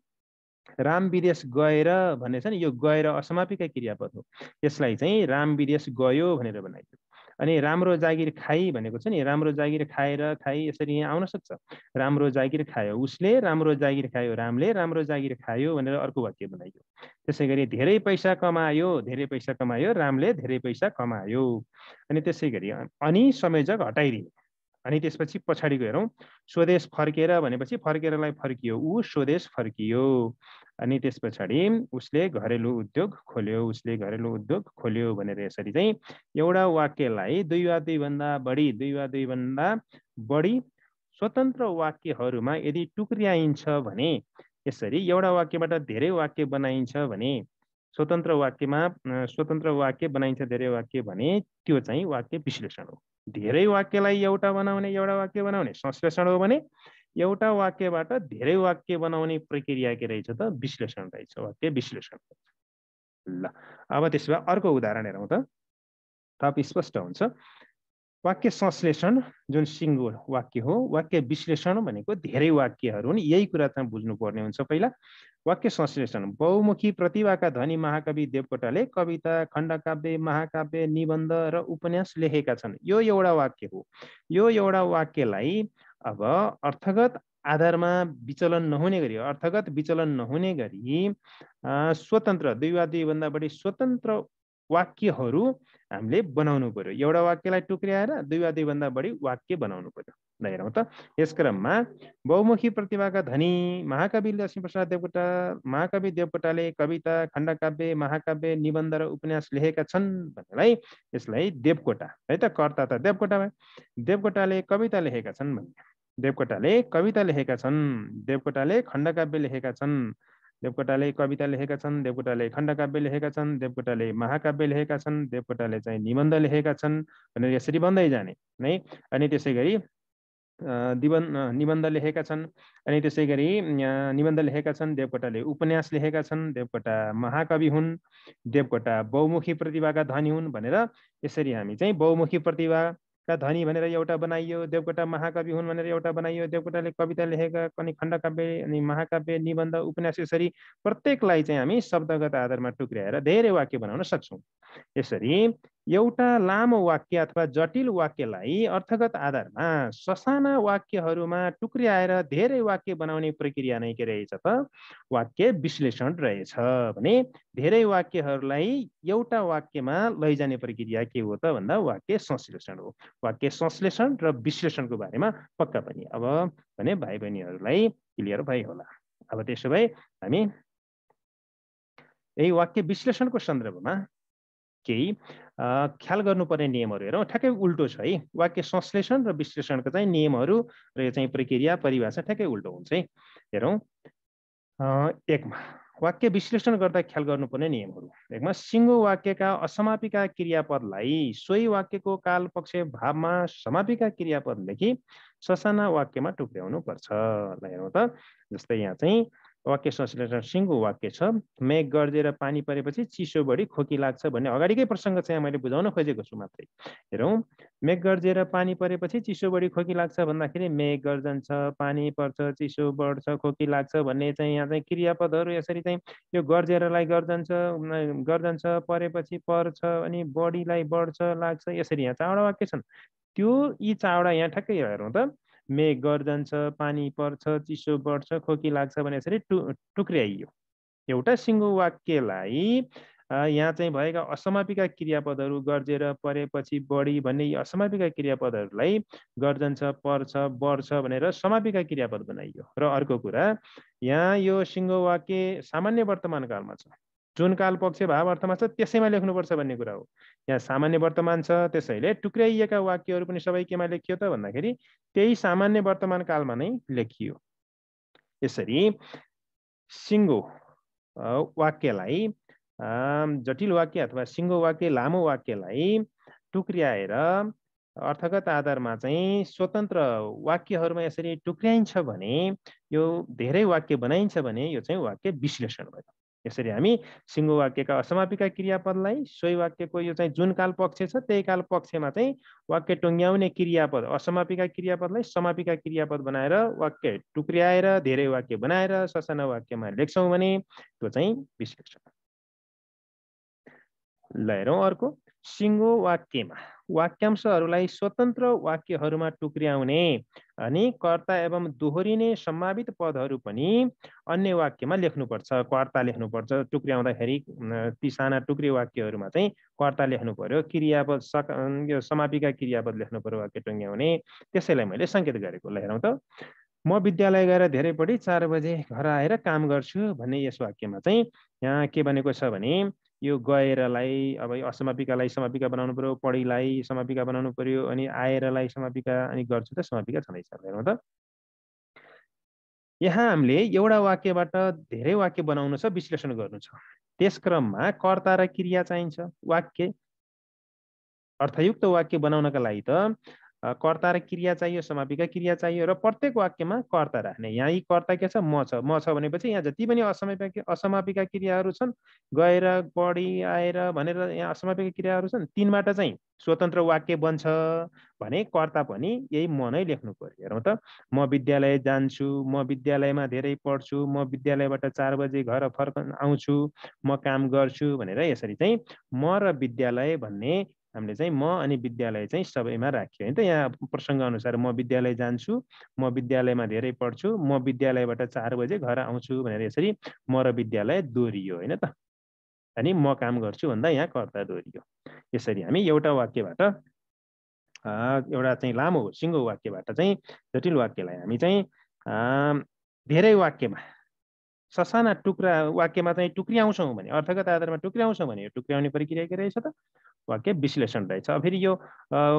राम विदेश गएर भन्ने छ नि, यो गएर असमापिका क्रियापद हो। यसलाई चाहिँ राम विदेश गयो भनेर बनाइयो। अनि राम्रो जागिर खाई भनेको छ नि, राम्रो जागिर खाएर खाई यसरी यहाँ आउन सक्छ। राम्रो जागिर खायो उसले, राम्रो जागिर खायो रामले, राम्रो जागिर खायो भनेर अर्को वाक्य बनाइयो। त्यसै गरी धेरै पैसा कमायो रामले, धेरै पैसा कमायो। अनि त्यसै गरी अनि संयोजक हटाइदियो। अनि त्यसपछि पछाडिको हेरौँ, स्वदेश फर्केर भनेपछि फर्केरलाई फर्कियो, ऊ स्वदेश फर्कियो। अनि त्यस पछाडि उसले घरेलु उद्योग खोल्यो भनेर यसरी चाहिँ एउटा वाक्यलाई दुई वा दुईभन्दा बढी स्वतन्त्र वाक्यहरूमा यदि टुक्र्याइन्छ भने, यसरी एउटा वाक्यबाट धेरै वाक्य बनाइन्छ भने, स्वतन्त्र वाक्य बनाइन्छ धेरै वाक्य भने त्यो चाहिँ वाक्य विश्लेषण हो। धेरै वाक्यलाई एउटा वाक्य बनाउने संश्लेषण हो भने एउटा वाक्यबाट धेरै वाक्य बनाउने प्रक्रिया के रहेछ त विश्लेषण रहेछ, वाक्य विश्लेषण। ल अब त्यसो भए अर्को उदाहरण हेरौँ त, थप स्पष्ट हुन्छ। वाक्य संश्लेषण जुन सिङ्गो वाक्य हो, वाक्य विश्लेषण भनेको धेरै वाक्यहरू हुन्। यही कुरा चाहिँ बुझ्नुपर्ने हुन्छ। पहिला वाक्य संश्लेषण, बहुमुखी प्रतिभाका धनी महाकवि देवकोटाले कविता, खण्डकाव्य, महाकाव्य, निबन्ध र उपन्यास लेखेका छन्। यो एउटा वाक्य हो। यो एउटा वाक्यलाई अब अर्थगत आधारमा विचलन नहुने गरी स्वतन्त्र दुई वा दुईभन्दा बढी स्वतन्त्र वाक्यहरू हामीले बनाउनु पर्यो। एउटा वाक्यलाई टुक्र्याएर दुई वा दुईभन्दा बढी वाक्य बनाउनु पर्यो। ल हेरौँ त। यस क्रममा बहुमुखी प्रतिभाका धनी महाकवि महाकवि देवकोटाले कविता, खण्डकाव्य, महाकाव्य, निबन्ध र उपन्यास लेखेका छन् भन्नेलाई यसलाई देवकोटा है त, कर्ता त देवकोटा भयो। देवकोटाले कविता लेखेका छन् भन्ने, देवकोटाले कविता लेखेका छन्, देवकोटाले खण्डकाव्य लेखेका छन्, देवकोटाले कविता लेखेका छन्, देवकोटाले खण्डकाव्य लेखेका छन्, देवकोटाले महाकाव्य लेखेका छन्, देवकोटाले चाहिँ निबन्ध लेखेका छन् भनेर यसरी बन्दै जाने है। अनि त्यसै गरी निबन्ध लेखेका छन्, अनि त्यसै गरी निबन्ध लेखेका छन्, देवकोटाले उपन्यास लेखेका छन्, देवकोटा महाकवि हुन्, देवकोटा बहुमुखी प्रतिभाका धनी हुन् भनेर यसरी हामी चाहिँ बहुमुखी प्रतिभाका धनी भनेर एउटा बनाइयो, देवकोटा महाकवि हुन् भनेर एउटा बनाइयो, देवकोटाले कविता लेखेका अनि खण्डकाव्य अनि महाकाव्य निबन्ध उपन्यास यसरी प्रत्येकलाई चाहिँ हामी शब्दगत आधारमा टुक्र्याएर धेरै वाक्य बनाउन सक्छौँ। यसरी एउटा लामो वाक्य अथवा जटिल वाक्यलाई अर्थगत आधारमा ससाना वाक्यहरूमा टुक्र्याएर धेरै वाक्य बनाउने प्रक्रिया नै के रहेछ त वाक्य विश्लेषण रहेछ भने धेरै वाक्यहरूलाई एउटा वाक्यमा लैजाने प्रक्रिया के हो त भन्दा वाक्य संश्लेषण हो। वाक्य संश्लेषण र विश्लेषणको बारेमा पक्का पनि अब भने भाइ बहिनीहरूलाई क्लियर भयो होला। अब त्यसो भए हामी यही वाक्य विश्लेषणको सन्दर्भमा केही ख्याल गर्नुपर्ने नियमहरू हेरौँ। ठ्याक्कै उल्टो छ है, वाक्य संश्लेषण र विश्लेषणको चाहिँ नियमहरू र यो चाहिँ प्रक्रिया परिभाषा ठ्याक्कै उल्टो हुन्छ है। हेरौँ एकमा वाक्य विश्लेषण गर्दा ख्याल गर्नुपर्ने नियमहरू। एकमा सिङ्गो वाक्यका असमापिका क्रियापदलाई सोही वाक्यको काल पक्ष भावमा समापिका क्रियापद लेखी ससाना वाक्यमा टुक्र्याउनु पर्छ। ल हेरौँ त, जस्तै यहाँ चाहिँ वाक्य संश्लेषण सिङ्गो वाक्य छ, मेघ गर्जेर पानी परेपछि चिसो बढी खोकी लाग्छ भन्ने अगाडिकै प्रसङ्ग चाहिँ मैले बुझाउन खोजेको छु मात्रै। हेरौँ, मेघ गर्जेर पानी परेपछि चिसो बढी खोकी लाग्छ भन्दाखेरि मेघ गर्जन्छ, पानी पर्छ, चिसो बढ्छ, खोकी लाग्छ भन्ने चाहिँ यहाँ चाहिँ क्रियापदहरू यसरी चाहिँ यो गर्जेरलाई गर्जन्छ, गर्जन्छ, परेपछि पर्छ, अनि बढीलाई बढ्छ, लाग्छ, यसरी यहाँ चारवटा वाक्य छन्। त्यो यी चारवटा यहाँ ठ्याक्कै हेरौँ त, मेघ गर्जन्छ, पानी पर्छ, चिसो बढ्छ, खोकी लाग्छ भने यसरी टुक्र्याइयो। एउटा सिङ्गो वाक्यलाई यहाँ चाहिँ भएका असमापिका क्रियापदहरू गर्जेर, परेपछि, बढी भन्ने यी असमापिका क्रियापदहरूलाई गर्जन्छ, पर्छ, बढ्छ भनेर समापिका क्रियापद बनाइयो। र अर्को कुरा, यहाँ यो सिङ्गो वाक्य सामान्य वर्तमान कालमा छ, जुन काल पक्ष भाव अर्थमा छ त्यसैमा लेख्नुपर्छ भन्ने कुरा हो। यहाँ सामान्य वर्तमान छ, त्यसैले टुक्र्याइएका वाक्यहरू पनि सबै केमा लेखियो त भन्दाखेरि त्यही सामान्य वर्तमान कालमा नै लेखियो। यसरी सिङ्गो वाक्यलाई जटिल वाक्य अथवा सिङ्गो वाक्य लामो वाक्यलाई टुक्र्याएर अर्थगत आधारमा चाहिँ स्वतन्त्र वाक्यहरूमा यसरी टुक्र्याइन्छ भने, यो धेरै वाक्य बनाइन्छ भने यो चाहिँ वाक्य विश्लेषण भयो। यसरी हामी सिङ्गो वाक्यका असमापिका क्रियापदलाई सोही वाक्यको यो चाहिँ जुन काल पक्ष छ त्यही काल पक्षमा चाहिँ वाक्य टुङ्ग्याउने क्रियापद असमापिका क्रियापदलाई समापिका क्रियापद बनाएर वाक्य टुक्र्याएर धेरै वाक्य बनाएर ससाना वाक्यमा लेख्छौँ भने त्यो चाहिँ विश्लेषण। ल हेरौँ अर्को, सिङ्गो वाक्यमा वाक्यांशहरूलाई स्वतन्त्र वाक्यहरूमा टुक्र्याउने अनि कर्ता एवं दोहोरिने सम्भावित पदहरू पनि अन्य वाक्यमा लेख्नुपर्छ। कर्ता लेख्नुपर्छ, टुक्र्याउँदाखेरि ती साना टुक्रे वाक्यहरूमा चाहिँ कर्ता लेख्नु पर्यो, क्रियापद यो समापिका क्रियापद लेख्नु पर्यो वाक्य टुङ्ग्याउने। त्यसैलाई मैले सङ्केत गरेको। ल हेरौँ त, म विद्यालय गएर धेरै पढी 4 बजे घर आएर काम गर्छु भन्ने यस वाक्यमा चाहिँ यहाँ के भनेको छ भने यो गएरलाई अब असमापिकालाई समापिका बनाउनु पर्यो, पढीलाई समापिका बनाउनु पर्यो, अनि आएरलाई समापिका, अनि गर्छु त समापिका छँदैछ। हेर्नु त, यहाँ हामीले एउटा वाक्यबाट धेरै वाक्य बनाउनु छ, विश्लेषण गर्नु छ। त्यस क्रममा कर्ता र क्रिया चाहिन्छ। वाक्य अर्थयुक्त वाक्य बनाउनका लागि त कर्ता र क्रिया चाहियो, समापिका क्रिया चाहियो, र प्रत्येक वाक्यमा कर्ता राख्ने। यहाँ यी कर्ता के छ, म छ। म छ भनेपछि यहाँ जति पनि असमापिका क्रियाहरू छन्, गएर, बढी, आएर भनेर यहाँ असमापिका क्रियाहरू छन्, तिनबाट चाहिँ स्वतन्त्र वाक्य बन्छ भने कर्ता पनि यही म नै लेख्नु पर्यो। हेरौँ त, म विद्यालय जान्छु, म विद्यालयमा धेरै पढ्छु, म विद्यालयबाट 4 बजे घर आउँछु, म काम गर्छु भनेर यसरी चाहिँ म र विद्यालय भन्ने हामीले चाहिँ म अनि विद्यालय चाहिँ सबैमा राख्यो होइन त। यहाँ प्रसङ्ग अनुसार म विद्यालय जान्छु, म विद्यालयमा धेरै पढ्छु, म विद्यालयबाट 4 बजे घर आउँछु भनेर यसरी म र विद्यालय दोहोरियो होइन त। अनि म काम गर्छु भन्दा यहाँ कर्ता दोहोरियो। यसरी हामी एउटा वाक्यबाट एउटा चाहिँ लामो सिङ्गो वाक्यबाट चाहिँ जटिल वाक्यलाई हामी चाहिँ धेरै वाक्यमा ससाना टुक्रा वाक्यमा चाहिँ टुक्र्याउँछौँ भने अर्थगत आधारमा टुक्र्याउँछौँ भने यो टुक्र्याउने प्रक्रिया के रहेछ त वाक्य विश्लेषण रहेछ। फेरि यो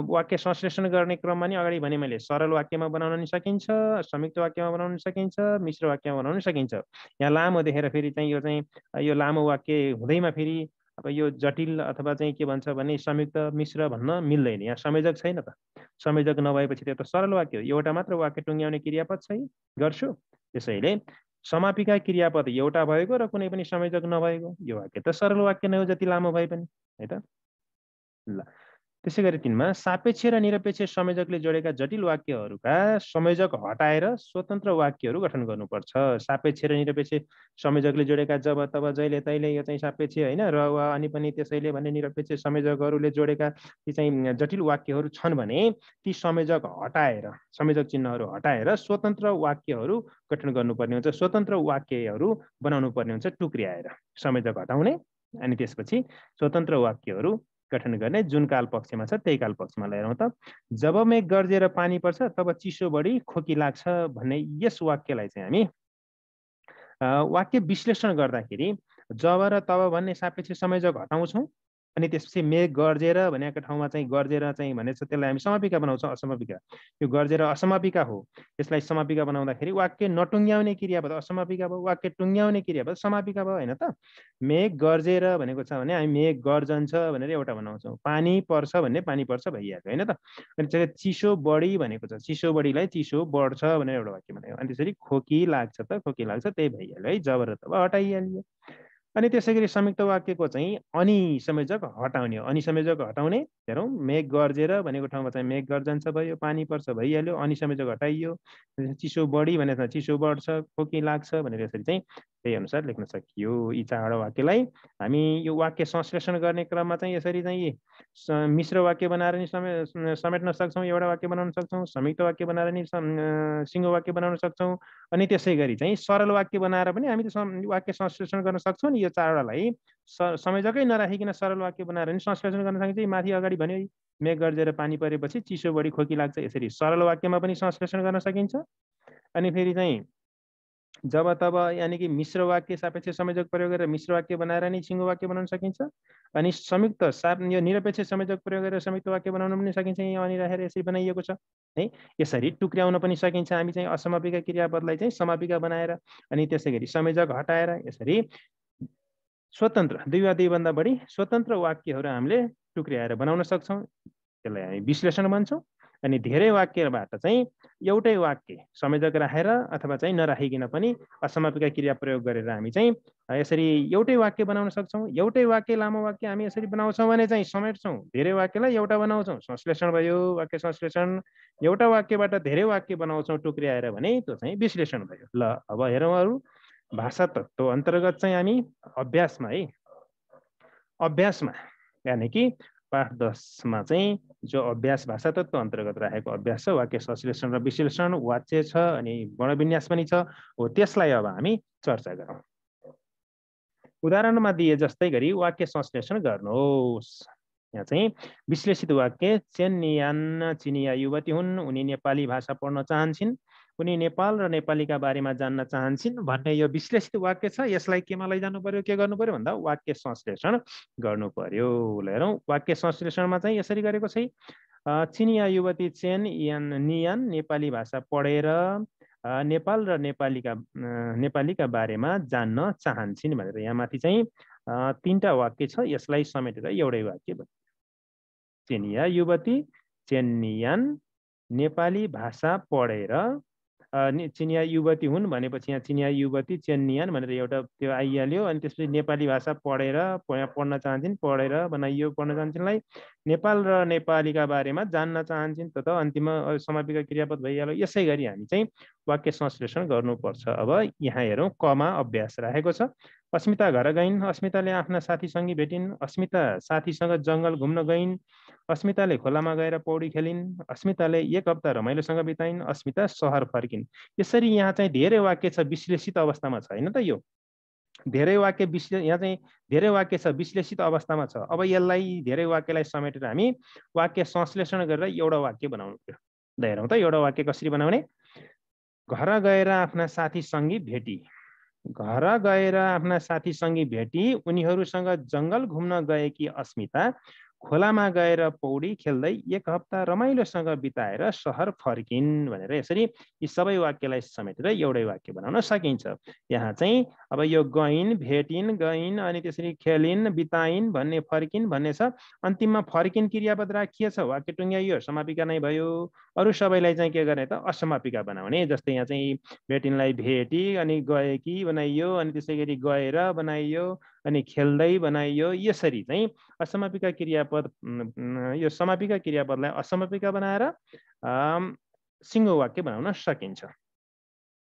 वाक्य संश्लेषण गर्ने क्रममा नि अगाडि भने मैले सरल वाक्यमा बनाउन नि सकिन्छ, संयुक्त वाक्यमा बनाउन सकिन्छ, मिश्र वाक्यमा बनाउन सकिन्छ। यहाँ लामो देखेर फेरि चाहिँ यो लामो वाक्य हुँदैमा फेरि अब यो जटिल अथवा चाहिँ के भन्छ भने संयुक्त मिश्र भन्न मिल्दैन। यहाँ संयोजक छैन त। संयोजक नभएपछि त्यो त सरल वाक्य हो। एउटा मात्र वाक्य टुङ्ग्याउने क्रियापद चाहिँ गर्छु। त्यसैले समापिका क्रियापद एउटा भएको र कुनै पनि संयोजक नभएको यो वाक्य त सरल वाक्य नै हो जति लामो भए पनि, है त। ल त्यसै गरी 3 मा सापेक्ष र निरपेक्ष संयोजकले जोडेका जटिल वाक्यहरूका संयोजक हटाएर स्वतन्त्र वाक्यहरू गठन गर्नुपर्छ। सापेक्ष र निरपेक्ष संयोजकले जोडेका जब तब जहिले तहिले यो चाहिँ सापेक्ष होइन र वा अनि पनि त्यसैले भन्ने निरपेक्ष संयोजकहरूले जोडेका ती चाहिँ जटिल वाक्यहरू छन् भने ती संयोजक हटाएर संयोजक चिन्हहरू हटाएर स्वतन्त्र वाक्यहरू गठन गर्नुपर्ने हुन्छ। स्वतन्त्र वाक्यहरू बनाउनु पर्ने हुन्छ टुक्र्याएर संयोजक हटाउने अनि त्यसपछि स्वतन्त्र वाक्यहरू गठन गर्ने। जुन काल पक्षमा छ त्यही काल पक्षमा लिएर त जब मेघ गर्जेर पानी पर्छ तब चिसो बढी खोकी लाग्छ भन्ने यस वाक्यलाई चाहिँ हामी वाक्य विश्लेषण गर्दाखेरि जब र तब भन्ने सापेक्ष संयोजक हटाउँछौँ अनि त्यसपछि मेघ गर्जेर भनेको ठाउँमा चाहिँ गर्जेर चाहिँ भनेछ त्यसलाई हामी समापिका बनाउँछौँ असमापिका। यो गर्जेर असमापिका हो। यसलाई समापिका बनाउँदाखेरि वाक्य नटुङ्ग्याउने क्रियापद असमापिका भयो, वाक्य टुङ्ग्याउने क्रियापद समापिका भयो होइन त। मेघ गर्जेर भनेको छ भने हामी मेघ गर्जन्छ भनेर एउटा बनाउँछौँ। पानी पर्छ भन्ने पानी पर्छ भइहाल्यो होइन त। अनि चिसो बढी भनेको छ चिसो बढीलाई चिसो बढ्छ भनेर एउटा वाक्य बनायो। अनि त्यसरी खोकी लाग्छ त खोकी लाग्छ त्यही भइहाल्यो है, जब र तब हटाइहाल्यो। अनि त्यसै गरी संयुक्त वाक्यको चाहिँ अनि संयोजक हटाउने हो। अनि संयोजक हटाउने हेरौँ मेघ गर्जेर भनेको ठाउँमा चाहिँ मेघ गर्जन्छ भयो, पानी पर्छ भइहाल्यो, अनि संयोजक हटाइयो। चिसो बढी भनेको चिसो बढ्छ खोकी लाग्छ भनेर यसरी चाहिँ त्यही अनुसार लेख्न सकियो। यी चारवटा वाक्यलाई हामी यो वाक्य संश्लेषण गर्ने क्रममा चाहिँ यसरी चाहिँ मिश्र वाक्य बनाएर नि समेट्न सक्छौँ, एउटा वाक्य बनाउन सक्छौँ, संयुक्त वाक्य बनाएर नि सिङ्गो वाक्य बनाउन सक्छौँ। अनि त्यसै गरी चाहिँ सरल वाक्य बनाएर पनि हामी वाक्य संश्लेषण गर्न सक्छौँ नि। यो चारवटालाई संयोजकै नराखिकन सरल वाक्य बनाएर नि संश्लेषण गर्न सकिन्छ। माथि अगाडि भन्यो मेघ गर्जेर पानी परेपछि चिसो बढी खोकी लाग्छ यसरी सरल वाक्यमा पनि संश्लेषण गर्न सकिन्छ। अनि फेरि चाहिँ जब तब यानि कि मिश्र वाक्य सापेक्ष संयोजक प्रयोग गरेर मिश्र वाक्य बनाएर नि सिङ्गो वाक्य बनाउन सकिन्छ। अनि संयुक्त यो निरपेक्ष संयोजक प्रयोग गरेर संयुक्त वाक्य बनाउन पनि सकिन्छ। यहाँ अनि राखेर यसरी बनाइएको छ है। यसरी टुक्र्याउन पनि सकिन्छ हामी चाहिँ असमापिका क्रियापदलाई चाहिँ समापिका बनाएर अनि त्यसै गरी संयोजक हटाएर यसरी स्वतन्त्र दुई वा दुईभन्दा बढी स्वतन्त्र वाक्यहरू हामीले टुक्र्याएर बनाउन सक्छौँ। त्यसलाई हामी विश्लेषण भन्छौँ। अनि धेरै वाक्यबाट चाहिँ एउटै वाक्य संयोजक राखेर अथवा चाहिँ नराखिकन पनि असमापिका क्रिया प्रयोग गरेर हामी चाहिँ यसरी एउटै वाक्य बनाउन सक्छौँ। एउटै वाक्य लामो वाक्य हामी यसरी बनाउँछौँ भने चाहिँ समेट्छौँ, धेरै वाक्यलाई एउटा बनाउँछौँ, संश्लेषण भयो वाक्य संश्लेषण। एउटा वाक्यबाट धेरै वाक्य बनाउँछौँ टुक्र्याएर भने त्यो चाहिँ विश्लेषण भयो। ल अब हेरौँ अरू भाषा तत्त्व अन्तर्गत चाहिँ हामी अभ्यासमा है अभ्यासमा यानि कि पाठ 10 मा चाहिँ जो अभ्यास भाषा तत्त्व अन्तर्गत राखेको अभ्यास छ वाक्य संश्लेषण र विश्लेषण वाच्य छ अनि वर्णविन्यास पनि छ हो त्यसलाई अब हामी चर्चा गरौँ। उदाहरणमा दिए जस्तै गरी वाक्य संश्लेषण गर्नुहोस्। यहाँ चाहिँ विश्लेषित वाक्य चेन्नियान चिनिया युवती हुन्, उनी नेपाली भाषा पढ्न चाहन्छन्, उनी नेपाल र नेपालीका बारेमा जान्न चाहन्छन् भन्ने यो विश्लेषित वाक्य छ। यसलाई केमा लैजानु पर्यो के गर्नु पर्यो भन्दा वाक्य संश्लेषण गर्नु पर्यो। हेरौँ वाक्य संश्लेषणमा चाहिँ यसरी गरेको छ। चिनिया युवती चेन नियान नेपाली भाषा पढेर नेपाल र नेपालीका बारेमा जान्न चाहन्छन् भनेर यहाँ माथि चाहिँ 3टा वाक्य छ। यसलाई समेटेर एउटै वाक्य बन्छ। चिनिया युवती चेन्नियान नेपाली भाषा पढेर चिनिया युवती हुन् भनेपछि यहाँ चिनिया युवती चेन्नियान भनेर एउटा त्यो आइहाल्यो। अनि त्यसपछि नेपाली भाषा पढेर पढ्न चाहन्छन् पढेर बनाइयो पढ्न चाहन्छन्लाई नेपाल र नेपालीका बारेमा जान्न चाहन्छन् त अन्तिममा समापिका क्रियापद भइहाल्यो। यसै गरी हामी चाहिँ वाक्य संश्लेषण गर्नुपर्छ। अब यहाँ हेरौँ कमा अभ्यास राखेको छ। अस्मिता घर गइन्, अस्मिताले आफ्ना साथीसँगै भेटिन्, अस्मिता साथीसँग जङ्गल घुम्न गइन्, अस्मिताले खोलामा गएर पौडी खेलिन्, अस्मिताले 1 हप्ता रमाइलोसँग बिताइन्, अस्मिता सहर फर्किन्। यसरी यहाँ चाहिँ धेरै वाक्य छ विश्लेषित अवस्थामा छ होइन त। यो धेरै वाक्य यहाँ चाहिँ धेरै वाक्य छ विश्लेषित अवस्थामा छ। अब यसलाई धेरै वाक्यलाई समेटेर हामी वाक्य संश्लेषण गरेर एउटा वाक्य बनाउनु पर्यो। हेरौँ त एउटा वाक्य कसरी बनाउने। घर गएर आफ्ना साथीसँगै भेटी, घर गएर आफ्ना साथीसँगै भेटी उनीहरूसँग जङ्गल घुम्न गएकी अस्मिता खोलामा गएर पौडी खेल्दै एक हप्ता रमाइलोसँग बिताएर सहर फर्किन् भनेर यसरी यी सबै वाक्यलाई समेटेर एउटै वाक्य बनाउन सकिन्छ। यहाँ चाहिँ अब यो गइन्, भेटिन्, गइन्, अनि त्यसरी खेलिन्, बिताइन् भन्ने, फर्किन् भन्ने छ। अन्तिममा फर्किन् क्रियापद राखिएछ, वाक्य टुङ्ग्याइयो, समापिका नै भयो। अरू सबैलाई चाहिँ के गर्ने त असमापिका बनाउने। जस्तै यहाँ चाहिँ भेटिनलाई भेटी, अनि गएकी बनाइयो, अनि त्यसै गरी गएर बनाइयो, अनि खेल्दै बनाइयो। यसरी चाहिँ असमापिका क्रियापद, यो समापिका क्रियापदलाई असमापिका बनाएर सिङ्गो वाक्य बनाउन सकिन्छ।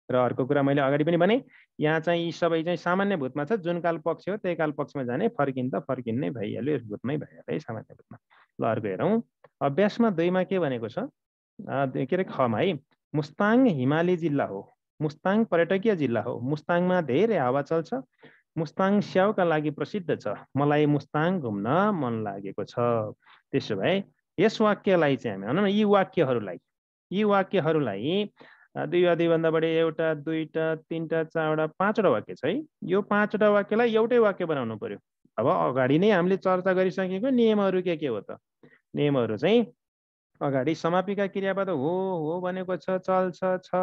र अर्को कुरा मैले अगाडि पनि भने, यहाँ चाहिँ यी सबै चाहिँ सामान्य भूतमा छ। जुन काल पक्ष हो त्यही काल पक्षमा जाने, फर्किन त फर्किन नै भइहाल्यो, यस भूतमै भइहाल्यो है, सामान्य भूतमा। ल अर्को हेरौँ। अभ्यासमा 2 मा के भनेको छ, के अरे खमा है, मुस्ताङ हिमाली जिल्ला हो, मुस्ताङ पर्यटकीय जिल्ला हो, मुस्ताङमा धेरै हावा चल्छ, मुस्ताङ स्याउका लागि प्रसिद्ध छ, मलाई मुस्ताङ घुम्न मन लागेको छ। त्यसो भए यस वाक्यलाई चाहिँ हामी भनौँ न, यी वाक्यहरूलाई 2 वा 2 भन्दा बढी 1, 2, 3, 4, 5वटा वाक्य छ है। यो 5वटा वाक्यलाई एउटै वाक्य बनाउनु पर्यो। अब अगाडि नै हामीले चर्चा गरिसकेको नियमहरू के हो त, नियमहरू चाहिँ अगाडि समापिका क्रियापद हो भनेको छ, चल्छ छ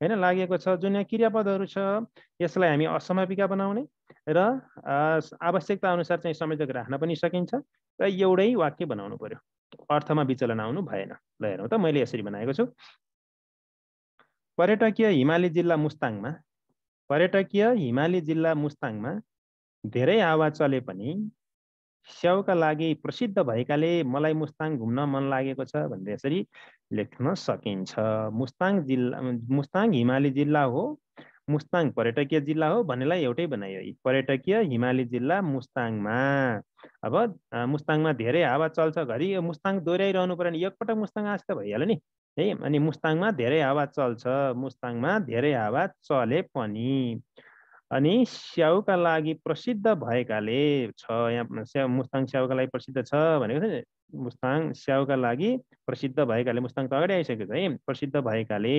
हैन, लागेको छ, जुन यहाँ क्रियापदहरू छ यसलाई हामी असमापिका बनाउने र आवश्यकता अनुसार चाहिँ संयोजक राख्न पनि सकिन्छ र एउटै वाक्य बनाउनु पर्यो, अर्थमा विचलन आउनु भएन। ल हेरौँ त, मैले यसरी बनाएको छु। पर्यटकीय हिमाली जिल्ला मुस्ताङमा धेरै हावा चले पनि स्याउका लागि प्रसिद्ध भएकाले मलाई मुस्ताङ घुम्न मन लागेको छ भनेर यसरी लेख्न सकिन्छ। मुस्ताङ हिमाली जिल्ला हो, मुस्ताङ पर्यटकीय जिल्ला हो भन्नेलाई एउटै बनाइयो। पर्यटकीय हिमाली जिल्ला मुस्ताङमा, अब मुस्ताङमा धेरै हावा चल्छ, घरि यो मुस्ताङ दोहोऱ्याइरहनु पर्यो नि, एकपटक मुस्ताङ आछ त भइहाल्यो नि है। अनि मुस्ताङमा धेरै हावा चल्छ, मुस्ताङमा धेरै हावा चले पनि, अनि स्याउका लागि प्रसिद्ध भएकाले छ, यहाँ मुस्ताङ स्याउका लागि प्रसिद्ध छ भनेको छ नि। मुस्ताङ स्याउका लागि प्रसिद्ध भएकाले, मुस्ताङ त अगाडि आइसकेको छ है, प्रसिद्ध भएकाले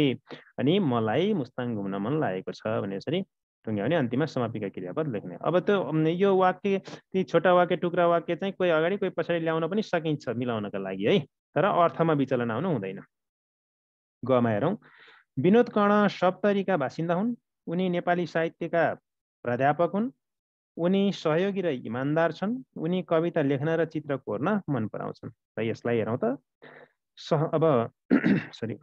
अनि मलाई मुस्ताङ घुम्न मन लागेको छ भने यसरी टुङ्ग्यायो भने अन्तिममा समापिका क्रियापद लेख्ने। अब त्यो यो वाक्य, ती छोटा वाक्य, टुक्रा वाक्य चाहिँ कोही अगाडि कोही पछाडि ल्याउन पनि सकिन्छ मिलाउनका लागि है, तर अर्थमा विचलन आउनु हुँदैन। गमा हेरौँ। विनोद कर्ण सप्तरीका बासिन्दा हुन्, उनी नेपाली साहित्यका प्राध्यापक हुन्, उनी सहयोगी र इमान्दार छन्, उनी कविता लेख्न र चित्र कोर्न मन पराउँछन्। र यसलाई हेरौँ त, अब सरी,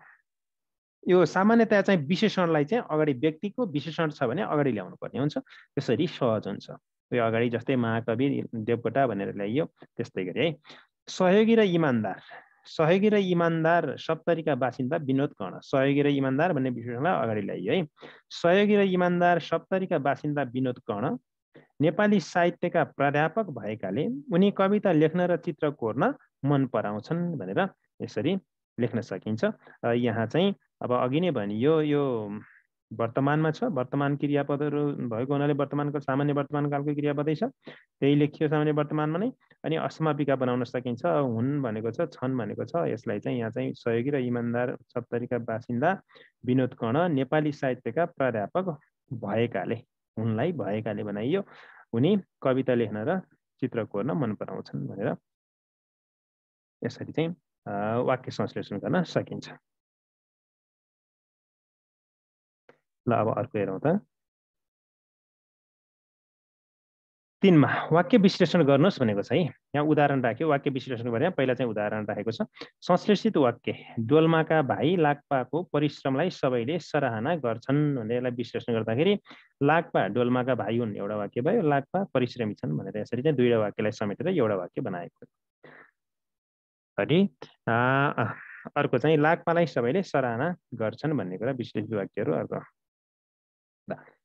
यो सामान्यतया चाहिँ विशेषणलाई चाहिँ अगाडि, व्यक्तिको विशेषण छ भने अगाडि ल्याउनु पर्ने हुन्छ, त्यसरी सहज हुन्छ। यो अगाडि जस्तै महाकवि देवकोटा भनेर ल्याइयो, त्यस्तै गरी है। सहयोगी र इमान्दार सप्तरीका बासिन्दा विनोद कर्ण, सहयोगी र इमान्दार भन्ने विशेषणलाई अगाडि ल्याइयो है। सहयोगी र इमान्दार सप्तरीका बासिन्दा विनोद कर्ण नेपाली साहित्यका प्राध्यापक भएकाले उनी कविता लेख्न र चित्र कोर्न मन पराउँछन् भनेर यसरी लेख्न सकिन्छ। यहाँ चाहिँ अब अघि नै भनियो, यो वर्तमानमा छ, वर्तमान क्रियापदहरू भएको हुनाले वर्तमानको, सामान्य वर्तमान कालको क्रियापदै छ, त्यही लेखियो सामान्य वर्तमानमा नै। अनि असमापिका बनाउन सकिन्छ, हुन् भनेको छ, छन् भनेको छ, यसलाई चाहिँ यहाँ चाहिँ सहयोगी र इमान्दार सप्तरीका बासिन्दा विनोद कर्ण नेपाली साहित्यका प्राध्यापक भएकाले, उनलाई भएकाले बनाइयो, उनी कविता लेख्न र चित्र कोर्न मन पराउँछन् भनेर यसरी चाहिँ वाक्य संश्लेषण गर्न सकिन्छ। ल अब अर्को हेरौँ त। 3 मा वाक्य विश्लेषण गर्नुहोस् भनेको छ है। यहाँ उदाहरण राख्यो, वाक्य विश्लेषण गरे पहिला चाहिँ उदाहरण राखेको छ। संश्लेषित वाक्य, डोल्माका भाइ लाक्पाको परिश्रमलाई सबैले सराहना गर्छन् भनेर यसलाई विश्लेषण गर्दाखेरि लाक्पा डोल्माका भाइ हुन् एउटा वाक्य भयो, लाक्पा परिश्रमी छन् भनेर यसरी चाहिँ 2वटा वाक्यलाई समेटेर एउटा वाक्य बनाएको। अनि अर्को चाहिँ लाक्पालाई सबैले सराहना गर्छन् भन्ने कुरा विश्लेषित वाक्यहरू अर्को।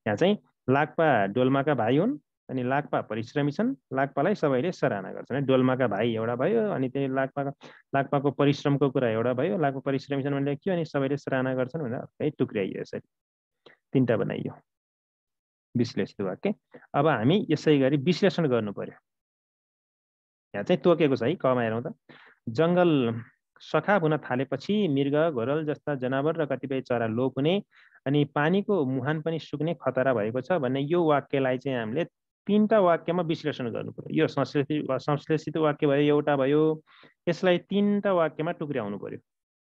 यहाँ चाहिँ लाक्पा डोल्माका भाइ हुन्, अनि लाक्पा परिश्रमी छन्, लाक्पालाई सबैले सराहना गर्छन्। डोल्माका भाइ एउटा भयो, अनि त्यही लाक्पाको परिश्रमको कुरा एउटा भयो, लाक्पा परिश्रमी छन् भनेर लेखियो, अनि सबैले सराहना गर्छन् भनेर अर्कै टुक्र्याइयो, यसरी 3टा बनाइयो विश्लेषित वाक्य। अब हामी यसै गरी विश्लेषण गर्नु पर्यो। यहाँ चाहिँ तोकेको छ है, कमा हेरौँ त। जङ्गल सखाप हुन थालेपछि मृग, घोरल जस्ता जनावर र कतिपय चरा लोप हुने अनि पानीको मुहान पनि सुक्ने खतरा भएको छ भन्ने यो वाक्यलाई चाहिँ हामीले 3टा वाक्यमा विश्लेषण गर्नु पर्यो। यो संश्लेषित वाक्य भयो, एउटा भयो। यसलाई 3टा वाक्यमा टुक्र्याउनु पर्यो।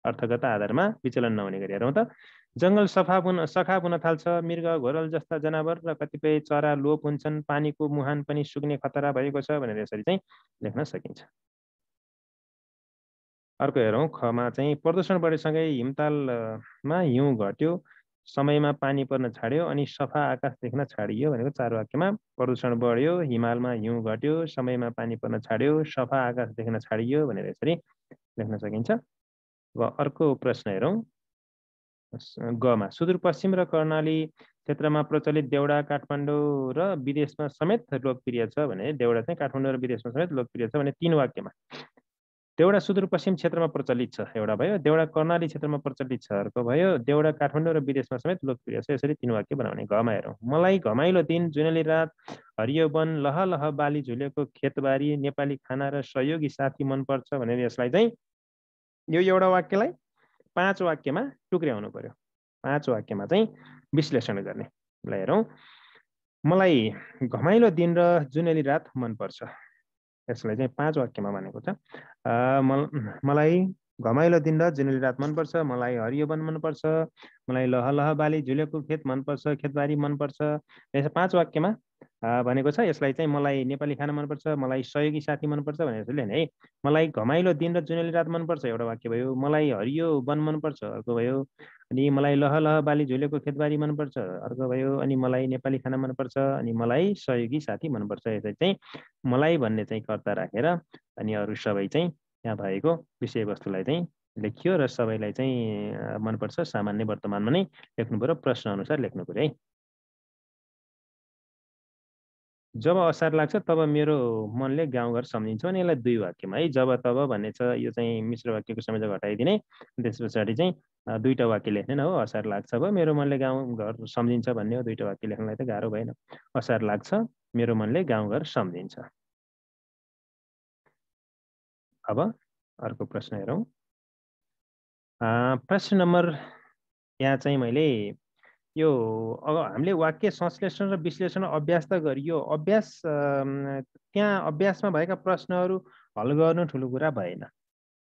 अर्थगत आधारमा विचलन नहुने गरी। हेरौँ त। जङ्गल सखा हुन थाल्छ, मृग घोरल जस्ता जनावर र कतिपय चरा लोप हुन्छन्, पानीको मुहान पनि सुक्ने खतरा भएको छ भनेर यसरी चाहिँ लेख्न सकिन्छ। अर्को हेरौँ, खमा चाहिँ प्रदूषण बढेसँगै हिमतालमा हिउँ घट्यो, समयमा पानी पर्न छाड्यो अनि सफा आकाश देख्न छाडियो भनेको 4 वाक्यमा प्रदूषण बढ्यो, हिमालमा हिउँ घट्यो, समयमा पानी पर्न छाड्यो, सफा आकाश देख्न छाडियो भनेर यसरी लेख्न सकिन्छ। अब अर्को प्रश्न हेरौँ, गमा सुदूरपश्चिम र कर्णाली क्षेत्रमा प्रचलित देउडा काठमाडौँ र विदेशमा समेत लोकप्रिय छ भने देउडा चाहिँ काठमाडौँ र विदेशमा समेत लोकप्रिय छ भने 3 वाक्यमा देउडा सुदूरपश्चिम क्षेत्रमा प्रचलित छ एउटा भयो, देउडा कर्णाली क्षेत्रमा प्रचलित छ अर्को भयो, देउडा काठमाडौँ र विदेशमा समेत लोकप्रिय छ। यसरी 3 वाक्य बनाउने। घमा हेरौँ, मलाई घमाइलो दिन, जुनेली रात, हरियो वन, लह लह बाली झुलेको खेतबारी, नेपाली खाना र सहयोगी साथी मनपर्छ भनेर यसलाई चाहिँ यो एउटा वाक्यलाई 5 वाक्यमा टुक्र्याउनु पर्यो। 5 वाक्यमा चाहिँ विश्लेषण गर्ने। ल हेरौँ, मलाई घमाइलो दिन र जुनेली रात मनपर्छ। यसलाई चाहिँ 5 वाक्यमा भनेको छ। मलाई घमाइलो दिन र जुनेली रात मनपर्छ, मलाई हरियो वन मनपर्छ, मलाई लह लह बाली झुलेको खेत मनपर्छ, खेतबारी मनपर्छ। यस 5 वाक्यमा भनेको छ। यसलाई चाहिँ मलाई नेपाली खाना मनपर्छ, मलाई सहयोगी साथी मनपर्छ भनेर यसले है। मलाई घमाइलो दिन र जुनेली रात मनपर्छ एउटा वाक्य भयो, मलाई हरियो वन मनपर्छ अर्को भयो, अनि मलाई लह लह बाली झुलेको खेतबारी मनपर्छ अर्को भयो, अनि मलाई नेपाली खाना मनपर्छ, अनि मलाई सहयोगी साथी मनपर्छ। यसरी चाहिँ मलाई भन्ने चाहिँ कर्ता राखेर अनि अरू सबै चाहिँ यहाँ भएको विषयवस्तुलाई चाहिँ लेखियो र सबैलाई चाहिँ मनपर्छ सामान्य वर्तमानमा नै लेख्नु पर्यो, प्रश्न अनुसार लेख्नु पर्यो है। जब असार लाग्छ तब मेरो मनले गाउँघर सम्झिन्छ भने यसलाई 2 वाक्यमा है। जब तब भन्ने छ, यो चाहिँ मिश्र वाक्यको संयोजक हटाइदिने। त्यस पछाडि चाहिँ 2टा वाक्य लेख्ने न हो। असार लाग्छ भयो, मेरो मनले गाउँघर सम्झिन्छ भन्ने हो। 2टा वाक्य लेख्नलाई त गाह्रो भएन। असार लाग्छ, मेरो मनले गाउँघर सम्झिन्छ। अब अर्को प्रश्न हेरौँ। प्रश्न नम्बर यहाँ चाहिँ मैले यो अब हामीले वाक्य संश्लेषण र विश्लेषण अभ्यास त गरियो। अभ्यास त्यहाँ अभ्यासमा भएका प्रश्नहरू हल गर्नु ठुलो कुरा भएन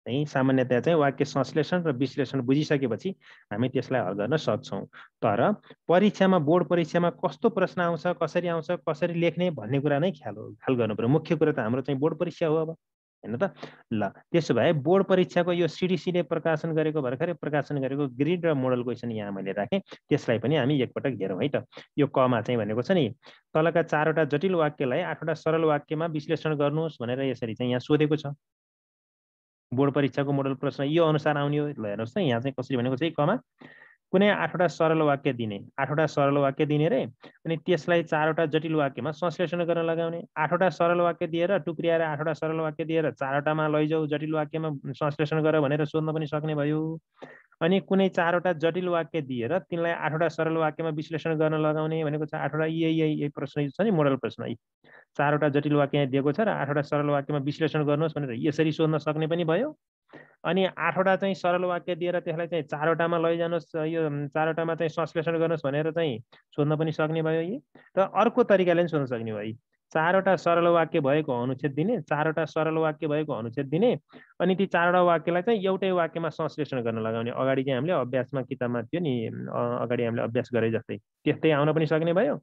है। सामान्यतया चाहिँ वाक्य संश्लेषण र विश्लेषण बुझिसकेपछि हामी त्यसलाई हल गर्न सक्छौँ। तर परीक्षामा, बोर्ड परीक्षामा कस्तो प्रश्न आउँछ, कसरी लेख्ने भन्ने कुरा नै ख्याल गर्नु पर्यो। मुख्य कुरा त हाम्रो चाहिँ बोर्ड परीक्षा हो अब, हैन त। ल त्यसो भए बोर्ड परीक्षाको यो सिडिसीले भर्खरै प्रकाशन गरेको ग्रिड र मोडल क्वेसन यहाँ मैले राखेँ। त्यसलाई पनि हामी एकपटक हेरौँ है त। यो कमा चाहिँ भनेको छ नि, तलका 4वटा जटिल वाक्यलाई 8वटा सरल वाक्यमा विश्लेषण गर्नुहोस् भनेर यसरी चाहिँ यहाँ सोधेको छ। बोर्ड परीक्षाको मोडल प्रश्न यो अनुसार आउने हो। ल हेर्नुहोस् त, यहाँ चाहिँ कसरी भनेको छ, कमा कुनै 8वटा सरल वाक्य दिने, 8वटा सरल वाक्य दिने रे, अनि त्यसलाई 4वटा जटिल वाक्यमा संश्लेषण गर्न लगाउने। 8वटा सरल वाक्य दिएर टुक्रियाएर 8वटा सरल वाक्य दिएर 4वटामा लैजाऊ, जटिल वाक्यमा संश्लेषण गर भनेर सोध्न पनि सक्ने भयो। अनि कुनै 4वटा जटिल वाक्य दिएर तिनलाई 8वटा सरल वाक्यमा विश्लेषण गर्न लगाउने भनेको छ। 8वटा यही प्रश्न छ नि, मोडल प्रश्न। 4वटा जटिल वाक्य यहाँ दिएको छ र 8वटा सरल वाक्यमा विश्लेषण गर्नुहोस् भनेर यसरी सोध्न सक्ने पनि भयो। अनि 8वटा चाहिँ सरल वाक्य दिएर त्यसलाई चाहिँ 4वटामा लैजानुहोस्, यो 4वटामा चाहिँ संश्लेषण गर्नुहोस् भनेर चाहिँ सोध्न पनि सक्ने भयो। यी र अर्को तरिकाले पनि सोध्न सक्ने भयो। 4वटा सरल वाक्य भएको अनुच्छेद दिने, 4वटा सरल वाक्य भएको अनुच्छेद दिने, अनि ती 4वटा वाक्यलाई चाहिँ एउटै वाक्यमा संश्लेषण गर्न लगाउने। अगाडि चाहिँ हामीले अभ्यासमा किताबमा थियो नि, अगाडि हामीले अभ्यास गरे जस्तै त्यस्तै आउन पनि सक्ने भयो।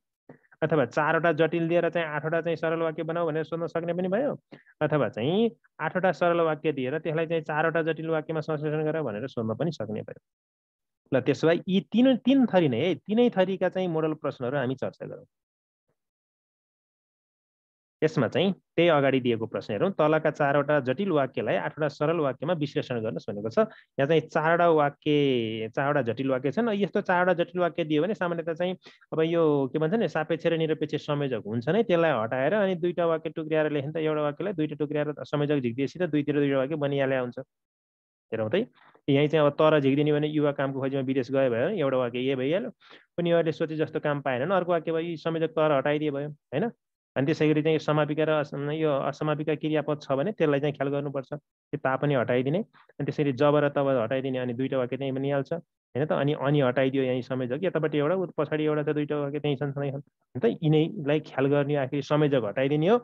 अथवा 4वटा जटिल दिएर चाहिँ 8वटा चाहिँ सरल वाक्य बनाऊ भनेर सोध्न सक्ने पनि भयो। अथवा चाहिँ 8वटा सरल वाक्य दिएर त्यसलाई चाहिँ 4वटा जटिल वाक्यमा संश्लेषण गर भनेर सोध्न पनि सक्ने भयो। ल त्यसो भए यी तीन थरी नै है, तीनै थरीका चाहिँ मोडल प्रश्नहरू हामी चर्चा गरौँ। यसमा चाहिँ त्यही अगाडि दिएको प्रश्न हेरौँ। तलका 4वटा जटिल वाक्यलाई 8वटा सरल वाक्यमा विश्लेषण गर्नुहोस् भनेको छ। यहाँ चाहिँ 4वटा जटिल वाक्य छन्। यस्तो 4वटा जटिल वाक्य दियो भने सामान्यतः चाहिँ अब यो के भन्छ नि, सापेक्ष र निरपेक्ष संयोजक हुन्छ नै, त्यसलाई हटाएर अनि 2टा वाक्य टुक्रियाएर लेख्न त एउटा वाक्यलाई 2टा टुक्रियाएर संयोजक झिक्दिएपछि त 2तिर 2 वाक्य बनिहाले हुन्छ। हेरौँ त, यहीँ चाहिँ अब तर झिक्दिने भने युवा कामको खोजीमा विदेश गयो भयो, एउटा वाक्य यही भइहाल्यो। उनीहरूले सोचे जस्तो काम पाएनन्, अर्को वाक्य भयो, यी संयोजक तर हटाइदिए भयो, हैन। अनि त्यसै गरी चाहिँ समापिका र यो असमापिका क्रियापद छ भने त्यसलाई चाहिँ ख्याल गर्नुपर्छ, त्यो तापनि हटाइदिने। अनि त्यसरी जब र तब हटाइदिने, अनि दुईटा वाक्य त्यहीँ बनिहाल्छ होइन त। अनि हटाइदियो यहीँ संयोजक, यतापट्टि एउटा पछाडि एउटा छ, दुईटा वाक्य त्यहीँ सँगसँगै छन् होइन त। यिनैलाई ख्याल गर्ने, आखिर संयोजक हटाइदिने हो।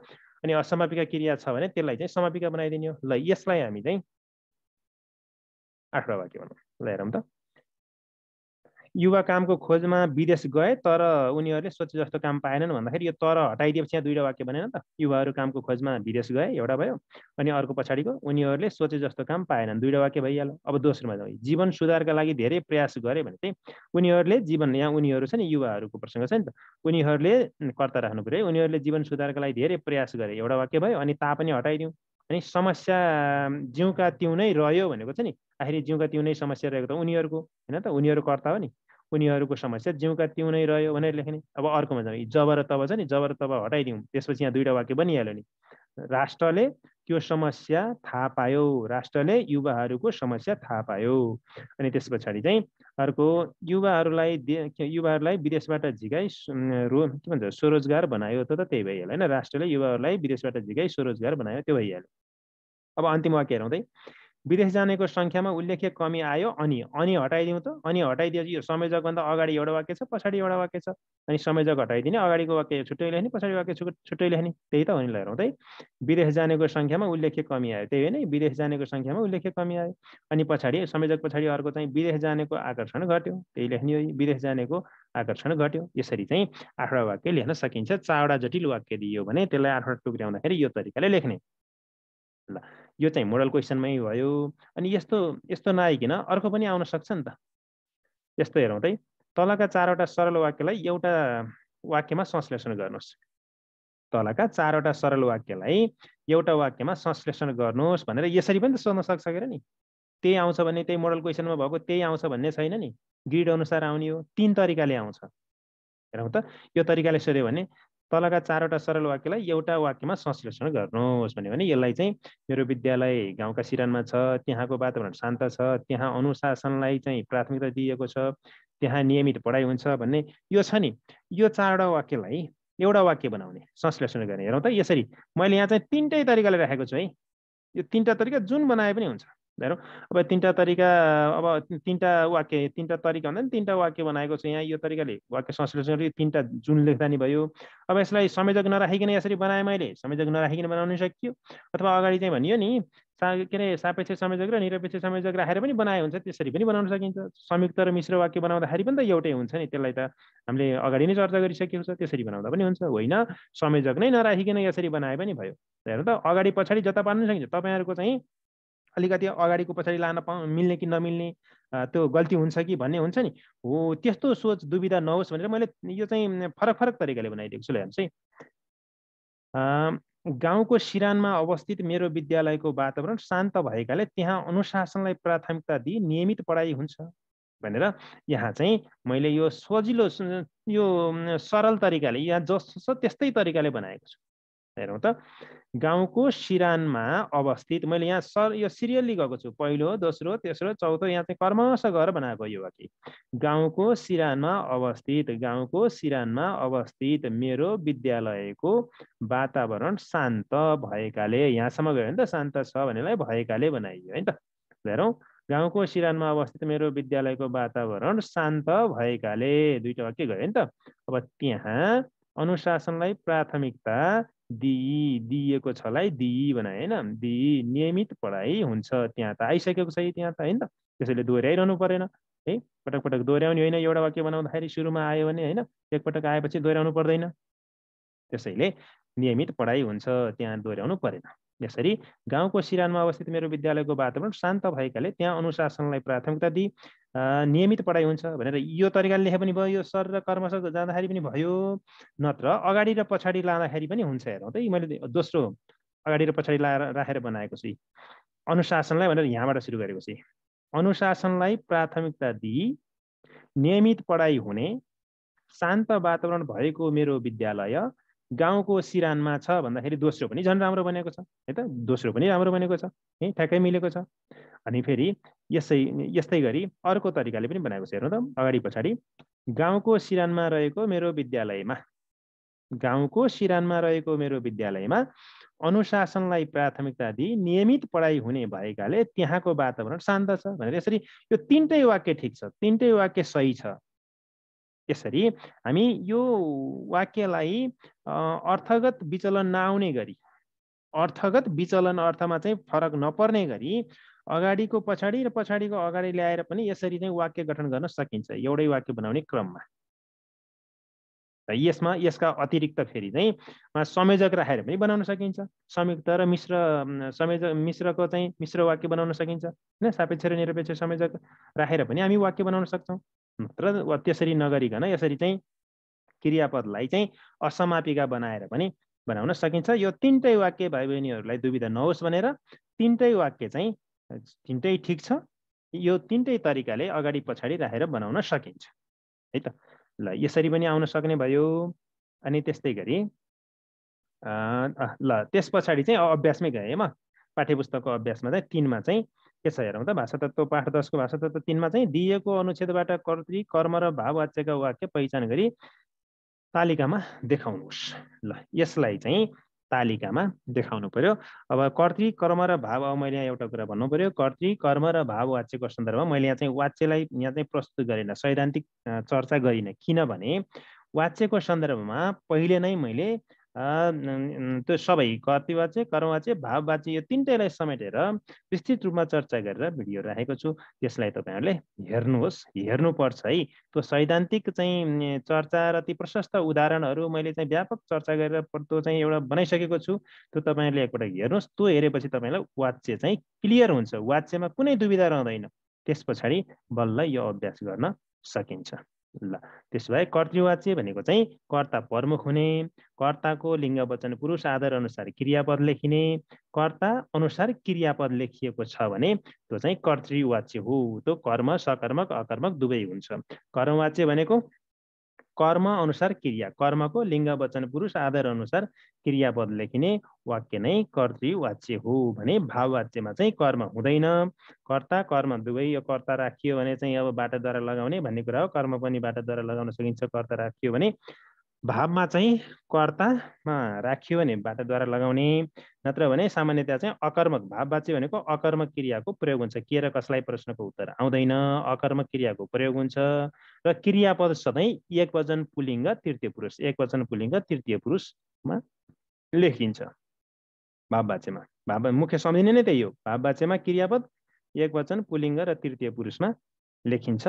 अनि असमापिका क्रिया छ भने त्यसलाई चाहिँ समापिका बनाइदिने हो। ल यसलाई हामी चाहिँ 8वटा वाक्य बनाउँ। ल हेरौँ त। युवा कामको खोजमा विदेश गए तर उनीहरूले सोचे जस्तो काम पाएनन् भन्दाखेरि यो तर हटाइदिएपछि यहाँ दुईवटा वाक्य बनेन त। युवाहरू कामको खोजमा विदेश गए एउटा भयो, अनि अर्को पछाडिको उनीहरूले सोचे जस्तो काम पाएनन्, दुईवटा वाक्य भइहाल्यो। अब दोस्रोमा जाउँ। जीवन सुधारका लागि धेरै प्रयास गरे भने चाहिँ उनीहरूले जीवन, यहाँ उनीहरू छ नि, युवाहरूको प्रसङ्ग छ नि त, उनीहरूले कर्ता राख्नु पऱ्यो है। उनीहरूले जीवन सुधारका लागि धेरै प्रयास गरे एउटा वाक्य भयो, अनि तापनि हटाइदिउँ। अनि समस्या जिउका तिउ नै रह्यो भनेको छ नि, आखिर जिउका तिउ नै समस्या रहेको त उनीहरूको होइन त, उनीहरू कर्ता हो नि। उनीहरूको समस्या जिउका तिउ नै रह्यो भनेर लेख्ने। अब अर्कोमा जाउँ। जब र तब छ नि, जब र तब हटाइदिउँ, त्यसपछि यहाँ दुईवटा वाक्य बनिहाल्यो नि। राष्ट्रले त्यो समस्या थाहा पायो, राष्ट्रले युवाहरूको समस्या थाहा पायो। अनि त्यस पछाडि चाहिँ अर्को, युवाहरूलाई विदेशबाट झिकाई के भन्छ स्वरोजगार बनायो, त त्यही भइहाल्यो होइन। राष्ट्रले युवाहरूलाई विदेशबाट झिकाई स्वरोजगार बनायो, त्यो भइहाल्यो। अब अन्तिम वाक्य हेरौँ त। विदेश जानेको सङ्ख्यामा उल्लेख्य कमी आयो, अनि हटाइदिउँ त। अनि हटाइदिएपछि यो संयोजकभन्दा अगाडि एउटा वाक्य छ, पछाडि एउटा वाक्य छ। अनि संयोजक हटाइदिने, अगाडिको वाक्य छुट्टै लेख्ने, पछाडि वाक्य छुट्टै लेख्ने, त्यही त हो नि। ल हेरौँ त। विदेश जानेको सङ्ख्यामा उल्लेख्य कमी आयो, त्यही होइन, विदेश जानेको सङ्ख्यामा उल्लेख्य कमी आयो। अनि पछाडि संयोजक पछाडि अर्को चाहिँ विदेश जानेको आकर्षण घट्यो, त्यही लेख्ने हो, विदेश जानेको आकर्षण घट्यो। यसरी चाहिँ 8वटा वाक्य लेख्न सकिन्छ। 4वटा जटिल वाक्य दियो भने त्यसलाई 8वटा टुक्र्याउँदाखेरि यो तरिकाले लेख्ने। ल यो चाहिँ मोडल क्वेसनमै भयो। अनि यस्तो यस्तो नआइकन अर्को पनि आउन सक्छ नि त। यस्तो हेरौँ त। तलका 4वटा सरल वाक्यलाई एउटा वाक्यमा संश्लेषण गर्नुहोस्। तलका 4वटा सरल वाक्यलाई एउटा वाक्यमा संश्लेषण गर्नुहोस् भनेर यसरी पनि त सोध्न सक्छ के नि। त्यही आउँछ भने, त्यही मोडल क्वेसनमा भएको त्यही आउँछ भन्ने छैन नि, ग्रिड अनुसार आउने हो। 3 तरिकाले आउँछ। हेरौँ त। यो तरिकाले सोध्यो भने तलका 4वटा सरल वाक्यलाई एउटा वाक्यमा संश्लेषण गर्नुहोस् भन्यो भने यसलाई चाहिँ मेरो विद्यालय गाउँका सिरानमा छ, त्यहाँको वातावरण शान्त छ, त्यहाँ अनुशासनलाई चाहिँ प्राथमिकता दिएको छ, त्यहाँ नियमित पढाइ हुन्छ भन्ने यो छ नि। यो 4वटा वाक्यलाई एउटा वाक्य बनाउने, संश्लेषण गर्ने। हेरौँ त यसरी मैले यहाँ चाहिँ 3टै तरिकाले राखेको छु है। यो 3टा तरिका जुन बनाए पनि हुन्छ। हेरौँ। अब 3टा तरिका, अब 3टा वाक्य, 3टा तरिका भन्दा नि 3टा वाक्य बनाएको छु यहाँ। यो तरिकाले वाक्य संश्लेषण गरी 3टा जुन लेख्दा नि भयो। अब यसलाई संयोजक नराखिकन यसरी बनाएँ मैले, संयोजक नराखिकन बनाउन सकियो। अथवा अगाडि चाहिँ भनियो नि, के अरे सापेक्ष संयोजक र निरपेक्ष संयोजक राखेर पनि बनाए हुन्छ, त्यसरी पनि बनाउन सकिन्छ। संयुक्त र मिश्र वाक्य बनाउँदाखेरि पनि त एउटै हुन्छ नि, त्यसलाई त हामीले अगाडि नै चर्चा गरिसकेको छ। त्यसरी बनाउँदा पनि हुन्छ, होइन संयोजक नै नराखिकन यसरी बनाए पनि भयो। हेर्नु त, अगाडि पछाडि जता पार्नु सकिन्छ। तपाईँहरूको चाहिँ अलिकति अगाडिको पछाडि लान मिल्ने कि नमिल्ने, त्यो गल्ती हुन्छ कि भन्ने हुन्छ नि, हो त्यस्तो सोच दुविधा नहोस् भनेर मैले यो चाहिँ फरक फरक तरिकाले बनाइदिएको छु। ल हेर्नुहोस् है। गाउँको सिरानमा अवस्थित मेरो विद्यालयको वातावरण शान्त भएकाले त्यहाँ अनुशासनलाई प्राथमिकता दिई नियमित पढाइ हुन्छ भनेर यहाँ चाहिँ मैले यो सजिलो यो सरल तरिकाले, यहाँ जस्तो छ त्यस्तै तरिकाले बनाएको छु। हेरौँ त। गाउँको सिरानमा अवस्थित, मैले यहाँ यो सिरियल्ली गएको छु, पहिलो दोस्रो तेस्रो चौथो, यहाँ चाहिँ कर्मश गरेर बनाएको यो वाक्य। गाउँको सिरानमा अवस्थित, गाउँको सिरानमा अवस्थित मेरो विद्यालयको वातावरण शान्त भएकाले, यहाँसम्म गयो भने त शान्त छ भनेलाई भएकाले बनाइयो है त। हेरौँ। गाउँको सिरानमा अवस्थित मेरो विद्यालयको वातावरण शान्त भएकाले, दुईटा वाक्य गयो नि त। अब त्यहाँ अनुशासनलाई प्राथमिकता दिइएको छलाई दिई बनाए होइन, दिई नियमित पढाइ हुन्छ, त्यहाँ त आइसकेको छ त्यहाँ त होइन त। त्यसैले दोहोऱ्याइरहनु परेन है, पटक पटक दोहोऱ्याउने होइन। एउटा वाक्य बनाउँदाखेरि सुरुमा आयो भने होइन, एकपटक आएपछि दोहोऱ्याउनु पर्दैन। त्यसैले नियमित पढाइ हुन्छ, त्यहाँ दोहोऱ्याउनु परेन। यसरी गाउँको सिरानमा अवस्थित मेरो विद्यालयको वातावरण शान्त भएकाले त्यहाँ अनुशासनलाई प्राथमिकता दिई नियमित पढाइ हुन्छ भनेर यो तरिकाले लेखे पनि भयो। यो सर र कर्मश जाँदाखेरि पनि भयो, नत्र अगाडि र पछाडि लाँदाखेरि पनि हुन्छ। हेरौँ त, मैले दोस्रो अगाडि र पछाडि राखेर बनाएको छु। अनुशासनलाई भनेर यहाँबाट सुरु गरेको छु। अनुशासनलाई प्राथमिकता दिई नियमित पढाइ हुने शान्त वातावरण भएको मेरो विद्यालय गाउँको सिरानमा छ भन्दाखेरि दोस्रो पनि झन् राम्रो बनेको छ है त। दोस्रो पनि राम्रो बनेको छ है, ठ्याक्कै मिलेको छ। अनि फेरि यस्तै गरी अर्को तरिकाले पनि बनाएको छ। हेर्नु त, अगाडि पछाडि। गाउँको सिरानमा रहेको मेरो विद्यालयमा, गाउँको सिरानमा रहेको मेरो विद्यालयमा अनुशासनलाई प्राथमिकता दिई नियमित पढाइ हुने भएकाले त्यहाँको वातावरण शान्त छ भनेर यसरी यो तीनटै वाक्य ठिक छ, तीनटै वाक्य सही छ। यसरी हामी यो वाक्यलाई अर्थगत विचलन नआउने गरी, अर्थगत विचलन अर्थमा चाहिँ फरक नपर्ने गरी अगाडिको पछाडि र पछाडिको अगाडि ल्याएर पनि यसरी चाहिँ वाक्य गठन गर्न सकिन्छ एउटै वाक्य बनाउने क्रममा। र यसका अतिरिक्त फेरि चाहिँ संयोजक राखेर पनि बनाउन सकिन्छ। संयुक्त र मिश्र संयोजक मिश्रको चाहिँ मिश्र वाक्य बनाउन सकिन्छ हैन। सापेक्ष र निरपेक्ष संयोजक राखेर पनि हामी वाक्य बनाउन सक्छौँ। र त्यसरी नगरिकन यसरी चाहिँ क्रियापदलाई चाहिँ असमापिका बनाएर पनि बनाउन सकिन्छ। यो तीनटै वाक्य भाइ बहिनीहरूलाई दुविधा नहोस् भनेर तीनटै वाक्य चाहिँ तीनटै ठिक छ। यो तीनटै तरिकाले अगाडि पछाडि राखेर बनाउन सकिन्छ है त। ल यसरी पनि आउन सक्ने भयो। अनि त्यस्तै गरी ल त्यस पछाडि चाहिँ अभ्यासमै गएँ म। पाठ्यपुस्तकको अभ्यासमा चाहिँ 3 मा चाहिँ के छ हेरौँ त। भाषा तत्त्व पाठ 10 को भाषा तत्त्व 3 मा चाहिँ दिएको अनुच्छेदबाट कर्तृ कर्म र भाववाच्यका वाक्य पहिचान गरी तालिकामा देखाउनुहोस्। ल यसलाई चाहिँ तालिकामा देखाउनु पर्यो। अब कर्तृ कर्म र भाव, अब मैले यहाँ एउटा कुरा भन्नु पर्यो। कर्तृ कर्म र भाव वाच्यको सन्दर्भमा मैले यहाँ चाहिँ वाच्यलाई यहाँ चाहिँ प्रस्तुत गरिन, सैद्धान्तिक चर्चा गरिन। किनभने वाच्यको सन्दर्भमा पहिले नै मैले त्यो सबै कर्तृवाच्य, कर्मवाच्य, भाववाच्य यो तीनटैलाई समेटेर विस्तृत रूपमा चर्चा गरेर भिडियो राखेको छु। त्यसलाई तपाईँहरूले हेर्नुहोस्, हेर्नुपर्छ है। त्यो सैद्धान्तिक चाहिँ चर्चा र ती प्रशस्त उदाहरणहरू मैले चाहिँ व्यापक चर्चा गरेर त्यो चाहिँ एउटा बनाइसकेको छु। त्यो तपाईँहरूले एकपटक हेर्नुहोस्। त्यो हेरेपछि तपाईँलाई वाच्य चाहिँ क्लियर हुन्छ, वाच्यमा कुनै दुविधा रहँदैन। त्यस पछाडि बल्ल यो अभ्यास गर्न सकिन्छ। ल त्यसो भए कर्तृवाच्य भनेको चाहिँ कर्ता प्रमुख हुने, कर्ताको लिङ्ग वचन पुरुष आधार अनुसार क्रियापद लेखिने, कर्ता अनुसार क्रियापद लेखिएको छ भने त्यो चाहिँ कर्तृवाच्य हो। त्यो कर्म, सकर्मक, अकर्मक दुवै हुन्छ। कर्मवाच्य भनेको कर्म अनुसार क्रिया, कर्मको लिङ्ग वचन पुरुष आधार अनुसार क्रियापद लेखिने वाक्य नै कर्तृवाच्य हो भने भाववाच्यमा चाहिँ कर्म हुँदैन। कर्ता कर्म दुवै, यो कर्ता राखियो भने चाहिँ अब बाटाद्वारा लगाउने भन्ने कुरा हो। कर्म पनि बाटाद्वारा लगाउन सकिन्छ कर्ता राखियो भने। भावमा चाहिँ कर्तामा राखियो भने बाटाद्वारा लगाउने, नत्र भने सामान्यतया चाहिँ अकर्मक भाववाच्य भनेको अकर्मक क्रियाको प्रयोग हुन्छ। के र कसलाई प्रश्नको उत्तर आउँदैन, अकर्मक क्रियाको प्रयोग हुन्छ। र क्रियापद सधैँ एकवचन पुल्लिङ्ग तृतीय पुरुष, एकवचन पुल्लिङ्ग तृतीय पुरुषमा लेखिन्छ भाववाच्यमा। भाव मुख्य सम्झिने नै त्यही हो। भाववाच्यमा क्रियापद एकवचन पुल्लिङ्ग र तृतीय पुरुषमा लेखिन्छ।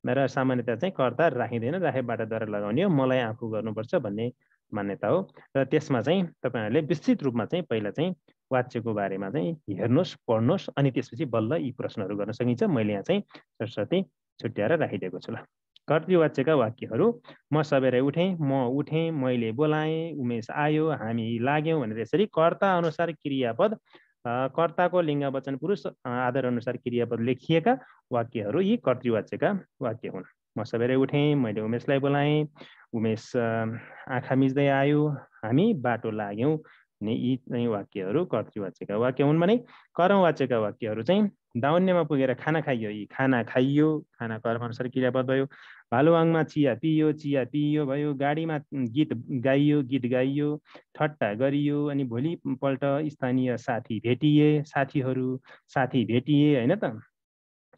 र सामान्यतया चाहिँ कर्ता राखिँदैन, राखे बाटाद्वारा लगाउने हो, मलाई आफू गर्नुपर्छ भन्ने मान्यता हो। र त्यसमा चाहिँ तपाईँहरूले विस्तृत रूपमा चाहिँ पहिला चाहिँ वाच्यको बारेमा चाहिँ हेर्नुहोस्, पढ्नुहोस्, अनि त्यसपछि बल्ल यी प्रश्नहरू गर्न सकिन्छ। मैले यहाँ चाहिँ सरस्वती छुट्याएर राखिदिएको छु। ल कर्तृवाच्यका वाक्यहरू। म सबेरै उठेँ, म उठेँ, मैले बोलाएँ, उमेश आयो, हामी लाग्यौँ भनेर यसरी कर्ता अनुसार क्रियापद, कर्ताको लिङ्ग वचन पुरुष आधार अनुसार क्रियापद लेखिएका वाक्यहरू यी कर्तृवाच्यका वाक्य हुन्। म सबेरै उठेँ, मैले उमेशलाई बोलाएँ, उमेश आँखा मिच्दै आयो, हामी बाटो लाग्यौँ भने यी चाहिँ वाक्यहरू कर्तृवाच्यका वाक्य हुन्। भने कर्मवाच्यका वाक्यहरू चाहिँ दाउन्नेमा पुगेर खाना खाइयो, यी खाना खाइयो, खाना कर्म अनुसार क्रियापद भयो। भालुवाङमा चिया पिइयो, चिया पिइयो भयो। गाडीमा गीत गाइयो, गीत गाइयो। ठट्टा गरियो, अनि भोलिपल्ट स्थानीय साथी भेटिए, साथीहरू साथी भेटिए होइन त,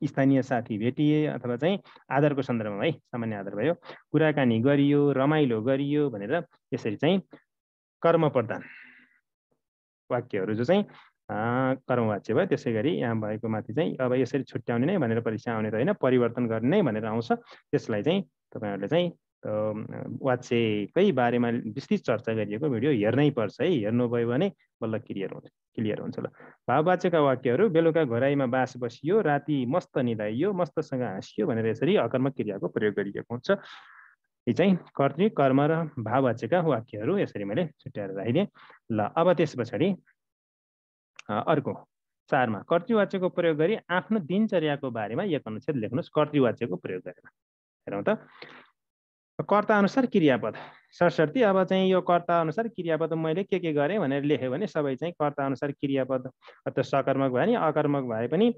स्थानीय साथी भेटिए। अथवा चाहिँ आधारको सन्दर्भमा है, सामान्य आधार भयो। कुराकानी गरियो, रमाइलो गरियो भनेर यसरी चाहिँ कर्म प्रधान वाक्यहरू जो चाहिँ कर्मवाच्य भयो। त्यसै गरी यहाँ भएको माथि चाहिँ अब यसरी छुट्याउने नै भनेर परीक्षा आउने त होइन, परिवर्तन गर्ने नै भनेर आउँछ। त्यसलाई चाहिँ तपाईँहरूले चाहिँ वाच्यकै बारेमा विस्तृत चर्चा गरिएको भिडियो हेर्नै पर्छ है। हेर्नुभयो भने बल्ल क्लियर हुन्छ। ल भाववाच्यका वाक्यहरू। बेलुका घोराइमा बास बसियो, राति मस्त निदाइयो, मस्तसँग हाँसियो भनेर यसरी अकर्मक क्रियाको प्रयोग गरिएको हुन्छ। यी चाहिँ कर्तृ कर्म र भाववाच्यका वाक्यहरू यसरी मैले छुट्याएर राखिदिएँ। ल अब त्यस पछाडि अर्को 4 मा कर्तृवाच्यको प्रयोग गरी आफ्नो दिनचर्याको बारेमा एक अनुच्छेद लेख्नुहोस्। कर्तृवाच्यको प्रयोग गरेर हेरौँ त। कर्ता अनुसार क्रियापद सरसर्ती। अब चाहिँ यो कर्ता अनुसार क्रियापद मैले के गरेँ भनेर लेख्यो भने सबै चाहिँ कर्ता अनुसार क्रियापद, अथवा सकर्मक भयो नि अकर्मक भए पनि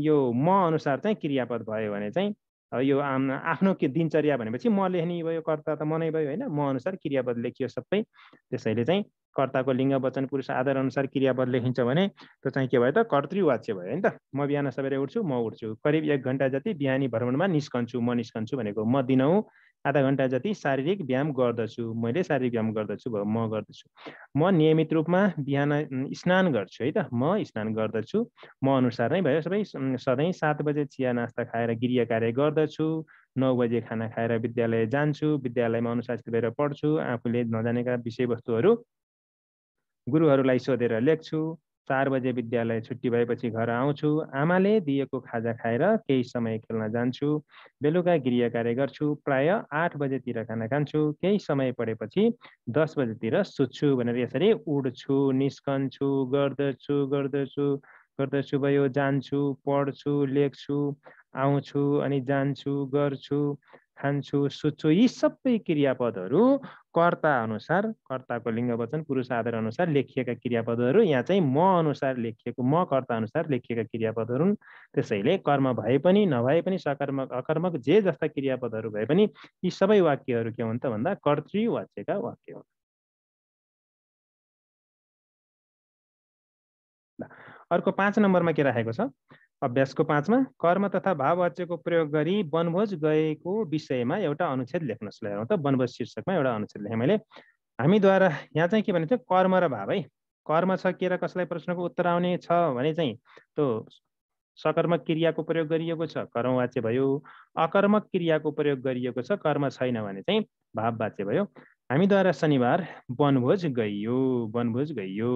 यो म अनुसार चाहिँ क्रियापद भयो भने चाहिँ यो आफ्नो दिनचर्या भनेपछि म लेख्ने भयो, कर्ता त म नै भयो होइन, म अनुसार क्रियापद लेखियो सबै। त्यसैले चाहिँ कर्ताको लिङ्ग वचन पुरुष आधार अनुसार क्रियापद लेखिन्छ भने त्यो चाहिँ के भयो त, कर्तृवाच्य भयो होइन त। म बिहान सबेरै उठ्छु, म उठ्छु, करिब 1 घन्टा जति बिहानी भ्रमणमा निस्कन्छु, म निस्कन्छु भनेको म दिनहुँ आधा घन्टा जति शारीरिक व्यायाम गर्दछु, मैले शारीरिक व्यायाम गर्दछु भयो, म गर्दछु। म नियमित रूपमा बिहान स्नान गर्छु है त, म स्नान गर्दछु, म अनुसार नै भयो सबै। सधैँ 7 बजे चिया नास्ता खाएर गृह कार्य गर्दछु, 9 बजे खाना खाएर विद्यालय जान्छु, विद्यालयमा अनुशासित भएर पढ्छु, आफूले नजानेका विषयवस्तुहरू गुरुहरूलाई सोधेर लेख्छु, 4 बजे विद्यालय छुट्टी भएपछि घर आउँछु, आमाले दिएको खाजा खाएर केही समय खेल्न जान्छु, बेलुका गृह कार्य गर्छु, प्राय 8 बजेतिर खाना खान्छु, केही समय पढेपछि 10 बजेतिर सुत्छु भनेर यसरी उड्छु, निस्कन्छु, गर्दछु भयो, जान्छु, पढ्छु, लेख्छु, आउँछु, अनि जान्छु, गर्छु, खान्छु, सुत्छु, यी सबै क्रियापदहरू कर्ता अनुसार, कर्ताको लिङ्ग वचन पुरुष आधार अनुसार लेखिएका क्रियापदहरू, यहाँ चाहिँ म अनुसार लेखिएको, म कर्ता अनुसार लेखिएका क्रियापदहरू हुन्। त्यसैले कर्म भए पनि नभए पनि, सकर्मक अकर्मक जे जस्ता क्रियापदहरू भए पनि यी सबै वाक्यहरू के हुन् त भन्दा कर्तृवाच्यका वाक्य हुन्। अर्को 5 नम्बरमा के राखेको छ, अभ्यासको 5 मा कर्म तथा भाववाच्यको प्रयोग गरी वनभोज गएको विषयमा एउटा अनुच्छेद लेख्नुहोस्। ल हेरौँ त, वनभोज शीर्षकमा एउटा अनुच्छेद लेखेँ मैले। हामीद्वारा यहाँ चाहिँ के भने चाहिँ कर्म र भाव है, कर्म छ के र कसलाई प्रश्नको उत्तर आउने छ भने चाहिँ त्यो सकर्मक क्रियाको प्रयोग गरिएको छ, कर्मवाच्य भयो। अकर्मक क्रियाको प्रयोग गरिएको छ, कर्म छैन भने चाहिँ भाववाच्य भयो। हामीद्वारा शनिबार वनभोज गइयो, वनभोज गइयो,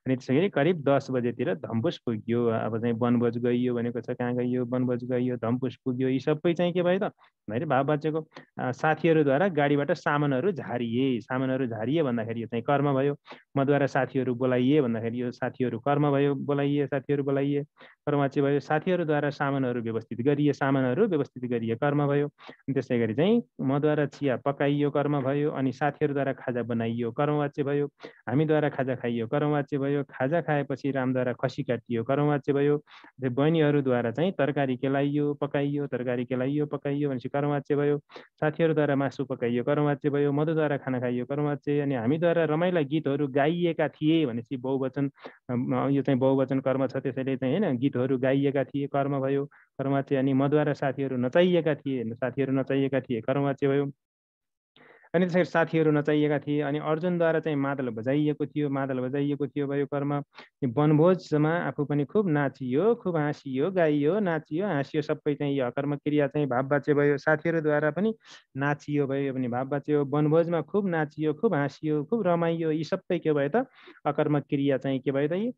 अनि त्यसै करिब 10 बजेतिर धम्पुस पुग्यो। अब चाहिँ वनभोज गइयो भनेको छ, कहाँ गइयो, वनभोज गइयो, धम्पुस पुग्यो, यी सबै चाहिँ के भयो त भने भाववाच्यको। साथीहरूद्वारा गाडीबाट सामानहरू झारिए, सामानहरू झारिए भन्दाखेरि यो चाहिँ कर्म भयो। मद्वारा साथीहरू बोलाइए भन्दाखेरि यो साथीहरू कर्म भयो, बोलाइए, साथीहरू बोलाइए, कर्मवाच्य भयो। साथीहरूद्वारा सामानहरू व्यवस्थित गरिए, सामानहरू व्यवस्थित गरिए, कर्म भयो। त्यसै गरी चाहिँ मद्वारा चिया पकाइयो, कर्म भयो, अनि साथीहरूद्वारा खाजा बनाइयो, कर्मवाच्य भयो। हामीद्वारा खाजा खाइयो, कर्मवाच्य भयो। खाजा खाएपछि रामद्वारा खसी काटियो, कर्मवाच्य भयो। बहिनीहरूद्वारा चाहिँ तरकारी केलाइयो, पकाइयो, तरकारी केलाइयो, पकाइयो भनेपछि कर्मवाच्य भयो। साथीहरूद्वारा मासु पकाइयो, कर्मवाच्य भयो। मधुद्वारा खाना खाइयो, कर्मवाच्य। अनि हामीद्वारा रमाइला गीतहरू गाइएका थिए भनेपछि बहुवचन, यो चाहिँ बहुवचन कर्म छ, त्यसैले चाहिँ होइन गीतहरू गाइएका थिए, कर्म भयो, कर्मवाच्य। अनि मद्वारा साथीहरू नचाइएका थिए, साथीहरू नचाइएका थिए, कर्मवाच्य भयो। अनि त्यसरी साथीहरू नचाहिएका थिए। अनि अर्जुनद्वारा चाहिँ मादल बजाइएको थियो, मादल बजाइएको थियो भयो, कर्म। वनभोजमा आफू पनि खुब नाचियो, खुब हाँसियो, गाइयो, नाचियो, हाँसियो, सबै चाहिँ यो अकर्मक क्रिया चाहिँ भाववाच्य भयो। साथीहरूद्वारा पनि नाचियो भयो, यो पनि भाववाच्य हो। वनभोजमा खुब नाचियो, खुब हाँसियो, खुब रमाइयो, यी सबै के भयो त अकर्मक क्रिया चाहिँ के भयो त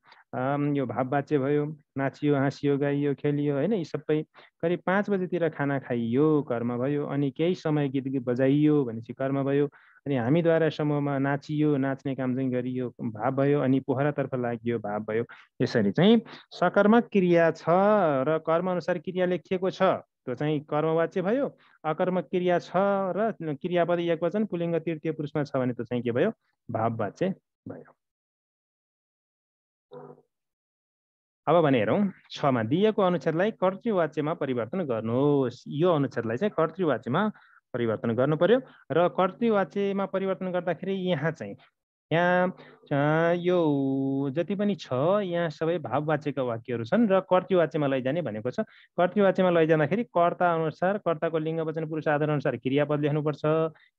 यो भाववाच्य भयो। नाचियो, हाँसियो, गाइयो, खेलियो होइन, यी सबै। करिब 5 बजेतिर खाना खाइयो, कर्म भयो। अनि केही समय गीत बजाइयो भनेपछि कर्म भयो। अनि हामीद्वारा समूहमा नाचियो, नाच्ने काम चाहिँ गरियो, भाव भयो। अनि पोखरातर्फ लाग्यो, भाव भयो। यसरी चाहिँ सकर्मक क्रिया छ र कर्म अनुसार क्रिया लेखिएको छ, त्यो चाहिँ कर्मवाच्य भयो। अकर्मक क्रिया छ र क्रियापद एकवचन पुल्लिङ्ग तृतीय पुरुषमा छ भने त्यो चाहिँ के भयो, भाववाच्य भयो। अब भने हेरौँ 6 मा दिएको अनुच्छेदलाई कर्तृवाच्यमा परिवर्तन गर्नुहोस्। यो अनुच्छेदलाई चाहिँ कर्तृवाच्यमा परिवर्तन गर्नु पर्यो र कर्तृवाच्यमा परिवर्तन गर्दाखेरि यहाँ चाहिँ यो जति पनि छ यहाँ सबै भाववाच्यका वाक्यहरू छन् र कर्तृवाच्यमा लैजाने भनेको छ। कर्तृवाच्यमा लैजाँदाखेरि कर्ता अनुसार, कर्ताको लिङ्ग वचन पुरुष आधार अनुसार क्रियापद लेख्नुपर्छ।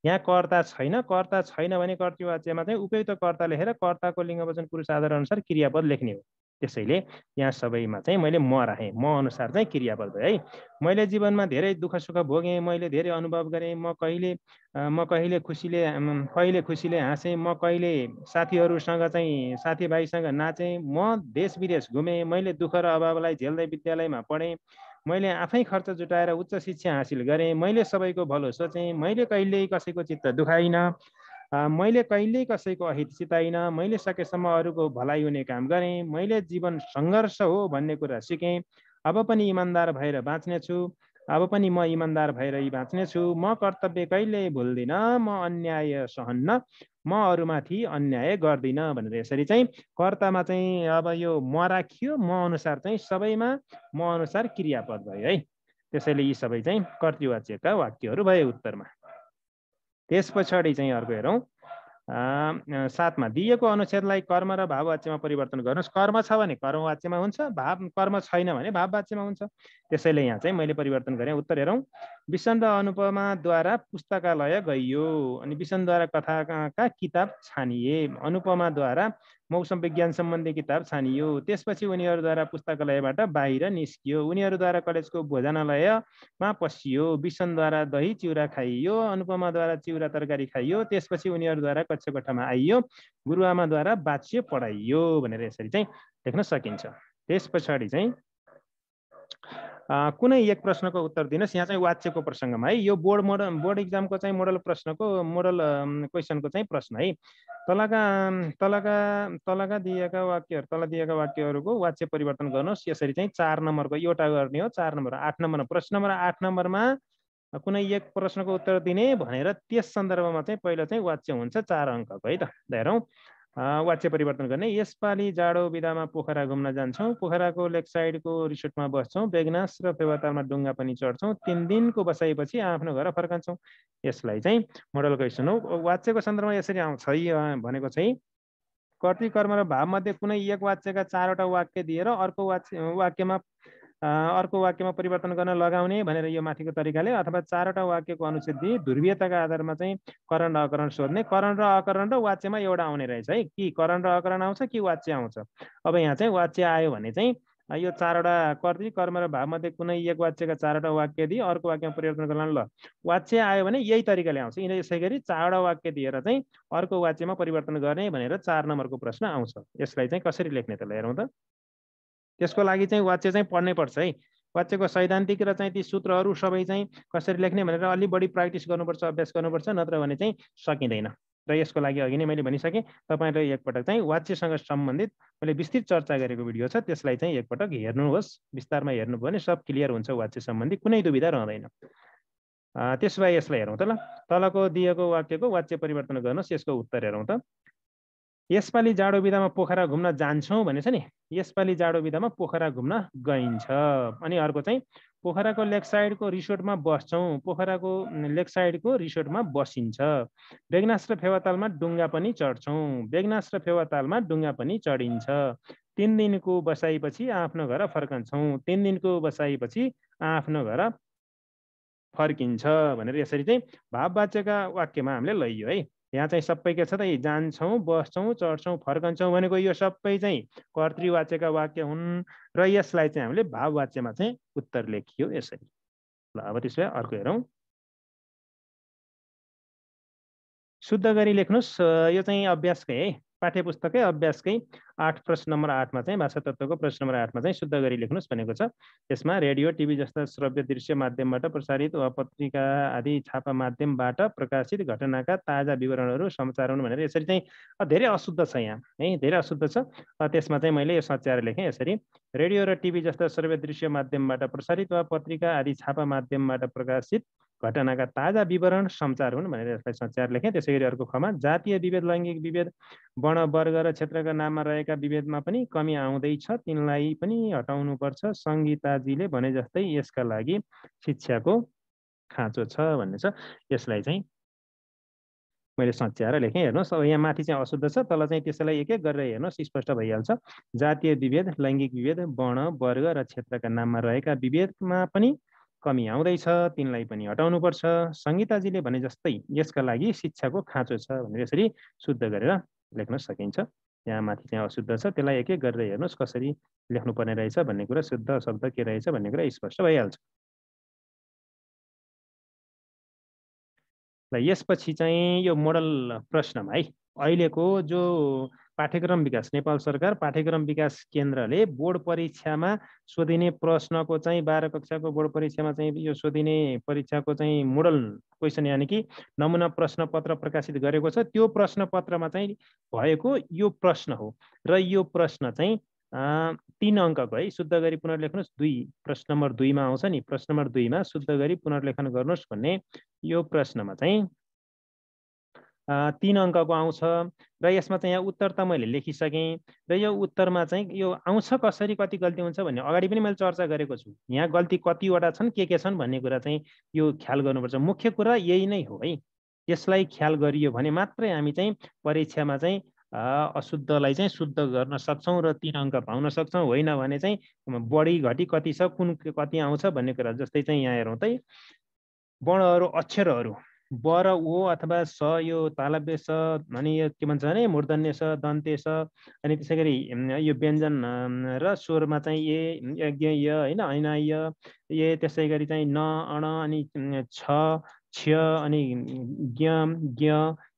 यहाँ कर्ता छैन, कर्ता छैन भने कर्तृवाच्यमा चाहिँ उपयुक्त कर्ता लेखेर कर्ताको लिङ्ग वचन पुरुष आधार अनुसार क्रियापद लेख्ने हो। त्यसैले यहाँ सबैमा चाहिँ मैले म राखेँ, म अनुसार चाहिँ क्रियापद भयो है। मैले जीवनमा धेरै दुःख सुख भोगेँ, मैले धेरै अनुभव गरेँ, म कहिले खुसीले हाँसेँ, म कहिले साथीहरूसँग चाहिँ साथीभाइसँग नाचेँ, म देश विदेश घुमेँ, मैले दुःख र अभावलाई झेल्दै विद्यालयमा पढेँ, मैले आफै खर्च जुटाएर उच्च शिक्षा हासिल गरेँ, मैले सबैको भलो सोचेँ, मैले कहिल्यै कसैको चित्त दुखाइनँ, मैले कहिल्यै कसैको अहित चिताइनँ, मैले सकेसम्म अरूको भलाइ हुने काम गरेँ, मैले जीवन सङ्घर्ष हो भन्ने कुरा सिकेँ, अब पनि इमान्दार भएर बाँच्नेछु, अब पनि म इमान्दार भएर बाँच्नेछु, म कर्तव्य कहिल्यै भुल्दिनँ, म अन्याय सहन्न, म अरूमाथि अन्याय गर्दिनँ भनेर यसरी चाहिँ कर्तामा चाहिँ अब यो म राखियो, म अनुसार चाहिँ सबैमा म अनुसार क्रियापद भयो है। त्यसैले यी सबै चाहिँ कर्तृवाच्यका वाक्यहरू भए उत्तरमा। त्यस पछाडि चाहिँ अर्को हेरौँ 7 मा दिएको अनुच्छेदलाई कर्म र भाववाच्यमा परिवर्तन गर्नुहोस्। कर्म छ भने कर्मवाच्यमा हुन्छ, कर्म छैन भने भाववाच्यमा हुन्छ। त्यसैले यहाँ चाहिँ मैले परिवर्तन गरेँ। उत्तर हेरौँ। विसन र अनुपमाद्वारा पुस्तकालय गइयो अनि विसनद्वारा कथाका किताब छानिए, अनुपमाद्वारा मौसम विज्ञान सम्बन्धी किताब छानियो। त्यसपछि उनीहरूद्वारा पुस्तकालयबाट बाहिर निस्कियो, उनीहरूद्वारा कलेजको भोजनालयमा पसियो, विसनद्वारा दही चिउरा खाइयो, अनुपमाद्वारा चिउरा तरकारी खाइयो। त्यसपछि उनीहरूद्वारा कक्षाकोठामा आइयो, गुरुआमाद्वारा वाच्य पढाइयो भनेर यसरी चाहिँ लेख्न सकिन्छ। त्यस पछाडि चाहिँ कुनै एक प्रश्नको उत्तर दिनुहोस्। यहाँ चाहिँ वाच्यको प्रसङ्गमा है, यो बोर्ड इक्जामको चाहिँ मोडल क्वेसनको चाहिँ प्रश्न है। तलका दिएका वाक्यहरू, तल दिएका वाक्यहरूको वाच्य परिवर्तन गर्नुहोस्। यसरी चाहिँ 4 नम्बरको एउटा गर्ने हो। 4 नम्बर 8 नम्बर प्रश्न नम्बर 8 नम्बरमा कुनै एक प्रश्नको उत्तर दिने भनेर त्यस सन्दर्भमा चाहिँ पहिला चाहिँ वाच्य हुन्छ 4 अङ्कको है त। हेरौँ वाच्य परिवर्तन गर्ने। यसपालि जाडो बिदामा पोखरा घुम्न जान्छौँ, पोखराको लेक साइडको रिसोर्टमा बस्छौँ, बेगनास र फेवातालमा डुङ्गा पनि चढ्छौँ, 3 दिनको बसाइपछि आफ्नो घर फर्कन्छौँ। यसलाई चाहिँ मोडल क्वेसन हो। वाच्यको सन्दर्भमा यसरी आउँछ भनेको चाहिँ कर्तृकर्म र भावमध्ये कुनै एक वाच्यका 4वटा वाक्य दिएर अर्को वाक्यमा परिवर्तन गर्न लगाउने भनेर यो माथिको तरिकाले, अथवा 4वटा वाक्यको अनुच्छेद दिई ध्रुवीयताका आधारमा चाहिँ करण र अकरण सोध्ने। करण र अकरण र वाच्यमा एउटा आउने रहेछ है, कि करण र अकरण आउँछ कि वाच्य आउँछ। अब यहाँ चाहिँ वाच्य आयो भने चाहिँ यो 4वटा कर्तृकर्म र भावमध्ये कुनै एक वाच्यका 4वटा वाक्य दिई अर्को वाक्यमा परिवर्तन गर्न ल। वाच्य आयो भने यही तरिकाले आउँछ। यिनीहरू यसै गरी 4वटा वाक्य दिएर चाहिँ अर्को वाच्यमा परिवर्तन गर्ने भनेर 4 नम्बरको प्रश्न आउँछ। यसलाई चाहिँ कसरी लेख्ने त हेरौँ त। त्यसको लागि चाहिँ वाच्य चाहिँ पढ्नै पर्छ है। वाच्यको सैद्धान्तिक र चाहिँ ती सूत्रहरू सबै चाहिँ कसरी लेख्ने भनेर अलि बढी प्र्याक्टिस गर्नुपर्छ, अभ्यास गर्नुपर्छ, नत्र भने चाहिँ सकिँदैन। र यसको लागि अघि नै मैले भनिसकेँ, तपाईँले एकपटक चाहिँ वाच्यसँग सम्बन्धित मैले विस्तृत चर्चा गरेको भिडियो छ, त्यसलाई चाहिँ एकपटक हेर्नुहोस्। विस्तारमा हेर्नुभयो भने सब क्लियर हुन्छ वाच्य सम्बन्धी, कुनै दुविधा रहँदैन। त्यसो भए यसलाई हेरौँ त ल। तलको दिएको वाक्यको वाच्य परिवर्तन गर्नुहोस्। यसको उत्तर हेरौँ त। यसपालि जाडो बिदामा पोखरा घुम्न जान्छौँ भनेछ नि, यसपालि जाडो बिदामा पोखरा घुम्न गइन्छ। अनि अर्को चाहिँ पोखराको लेक साइडको रिसोर्टमा बस्छौँ, पोखराको लेक साइडको रिसोर्टमा बसिन्छ। बेगनास र फेवातालमा डुङ्गा पनि चढ्छौँ, बेगनास र फेवातालमा डुङ्गा पनि चढिन्छ। 3 दिनको बसाइपछि आफ्नो घर फर्कन्छौँ, 3 दिनको बसाइपछि आफ्नो घर फर्किन्छ भनेर यसरी चाहिँ भाववाच्यका वाक्यमा हामीले लैयो है। यहाँ चाहिँ सबै के छ त, जान्छौँ, बस्छौँ, चढ्छौँ, फर्कन्छौँ भनेको यो सबै चाहिँ कर्तृवाच्यका वाक्य हुन् र यसलाई चाहिँ हामीले भाववाच्यमा चाहिँ उत्तर लेखियो यसरी। ल अब त्यसो भए अर्को हेरौँ। शुद्ध गरी लेख्नुहोस्। यो चाहिँ अभ्यासकै है, पाठ्य पुस्तकै अभ्यासकै 8 प्रश्न नम्बर 8 मा चाहिँ भाषा तत्त्वको प्रश्न नम्बर 8 मा चाहिँ शुद्ध गरी लेख्नुहोस् भनेको छ। यसमा रेडियो, टिभी जस्ता श्रव्य दृश्य माध्यमबाट प्रसारित वा पत्रिका आदि छापा माध्यमबाट प्रकाशित घटनाका ताजा विवरणहरू समाचार हुन् भनेर यसरी चाहिँ धेरै अशुद्ध छ यहाँ है, धेरै अशुद्ध छ। त्यसमा चाहिँ मैले यो सच्याएर लेखेँ यसरी। रेडियो र टिभी जस्ता श्रव्य दृश्य माध्यमबाट प्रसारित वा पत्रिका आदि छापा माध्यमबाट प्रकाशित घटनाका ताजा विवरण समाचार हुन् भनेर यसलाई सच्याएर लेखेँ। त्यसै गरी अर्को खमा जातीय विभेद, लैङ्गिक विभेद, वर्ण, वर्ग र क्षेत्रका नाममा रहेका विभेदमा पनि कमी आउँदैछ, तिनलाई पनि हटाउनुपर्छ। सङ्गीताजीले भने जस्तै यसका लागि शिक्षाको खाँचो छ भन्ने छ। यसलाई चाहिँ मैले सच्याएर लेखेँ। हेर्नुहोस् अब यहाँ माथि चाहिँ अशुद्ध छ, तल चाहिँ त्यसैलाई एक एक गरेर हेर्नुहोस्, स्पष्ट भइहाल्छ। जातीय विभेद, लैङ्गिक विभेद, वर्ण, वर्ग र क्षेत्रका नाममा रहेका विभेदमा पनि कमी आउँदैछ, तिनलाई पनि हटाउनुपर्छ। सङ्गीताजीले भने जस्तै यसका लागि शिक्षाको खाँचो छ भनेर यसरी शुद्ध गरेर लेख्न सकिन्छ। यहाँ माथि चाहिँ अशुद्ध छ, त्यसलाई एक एक गरेर हेर्नुहोस् कसरी लेख्नुपर्ने रहेछ भन्ने कुरा, शुद्ध शब्द के रहेछ भन्ने कुरा स्पष्ट भइहाल्छ। र यसपछि चाहिँ यो मोडल प्रश्नमा है, अहिलेको जो पाठ्यक्रम विकास, नेपाल सरकार पाठ्यक्रम विकास केन्द्रले बोर्ड परीक्षामा सोधिने प्रश्नको चाहिँ 12 कक्षाको बोर्ड परीक्षामा चाहिँ यो सोधिने परीक्षाको चाहिँ मोडल क्वेसन यानि कि नमुना प्रश्न पत्र प्रकाशित गरेको छ। त्यो प्रश्न पत्रमा चाहिँ भएको यो प्रश्न हो र यो प्रश्न चाहिँ 3 अङ्कको है। शुद्ध गरी पुनर्लेख्नुहोस् 2, प्रश्न नम्बर 2 मा आउँछ नि, प्रश्न नम्बर 2 मा शुद्ध गरी पुनर्लेखन गर्नुहोस् भन्ने यो प्रश्नमा चाहिँ 3 अङ्कको आउँछ र यसमा चाहिँ यहाँ उत्तर त मैले लेखिसकेँ र यो उत्तरमा चाहिँ यो आउँछ कसरी कति गल्ती हुन्छ भन्ने अगाडि पनि मैले चर्चा गरेको छु। यहाँ गल्ती कतिवटा छन् के छन् भन्ने कुरा चाहिँ यो ख्याल गर्नुपर्छ। मुख्य कुरा यही नै हो है। यसलाई ख्याल गरियो भने मात्रै हामी चाहिँ परीक्षामा चाहिँ अशुद्धलाई चाहिँ शुद्ध गर्न सक्छौँ र 3 अङ्क पाउन सक्छौँ। होइन भने चाहिँ बढी घटी कति छ कुन कति आउँछ भन्ने कुरा। जस्तै चाहिँ यहाँ हेरौँ त वर्णहरू अक्षरहरू ब र ओ अथवा स यो तालव्य स अनि यो के भन्छ भने मूर्धन्य स दन्त्य स अनि त्यसै गरी यो व्यञ्जन र स्वरमा चाहिँ ए यज्ञ य होइन ऐन य ए त्यसै गरी चाहिँ न अण अनि छ क्ष अनि ज्ञ ज्ञ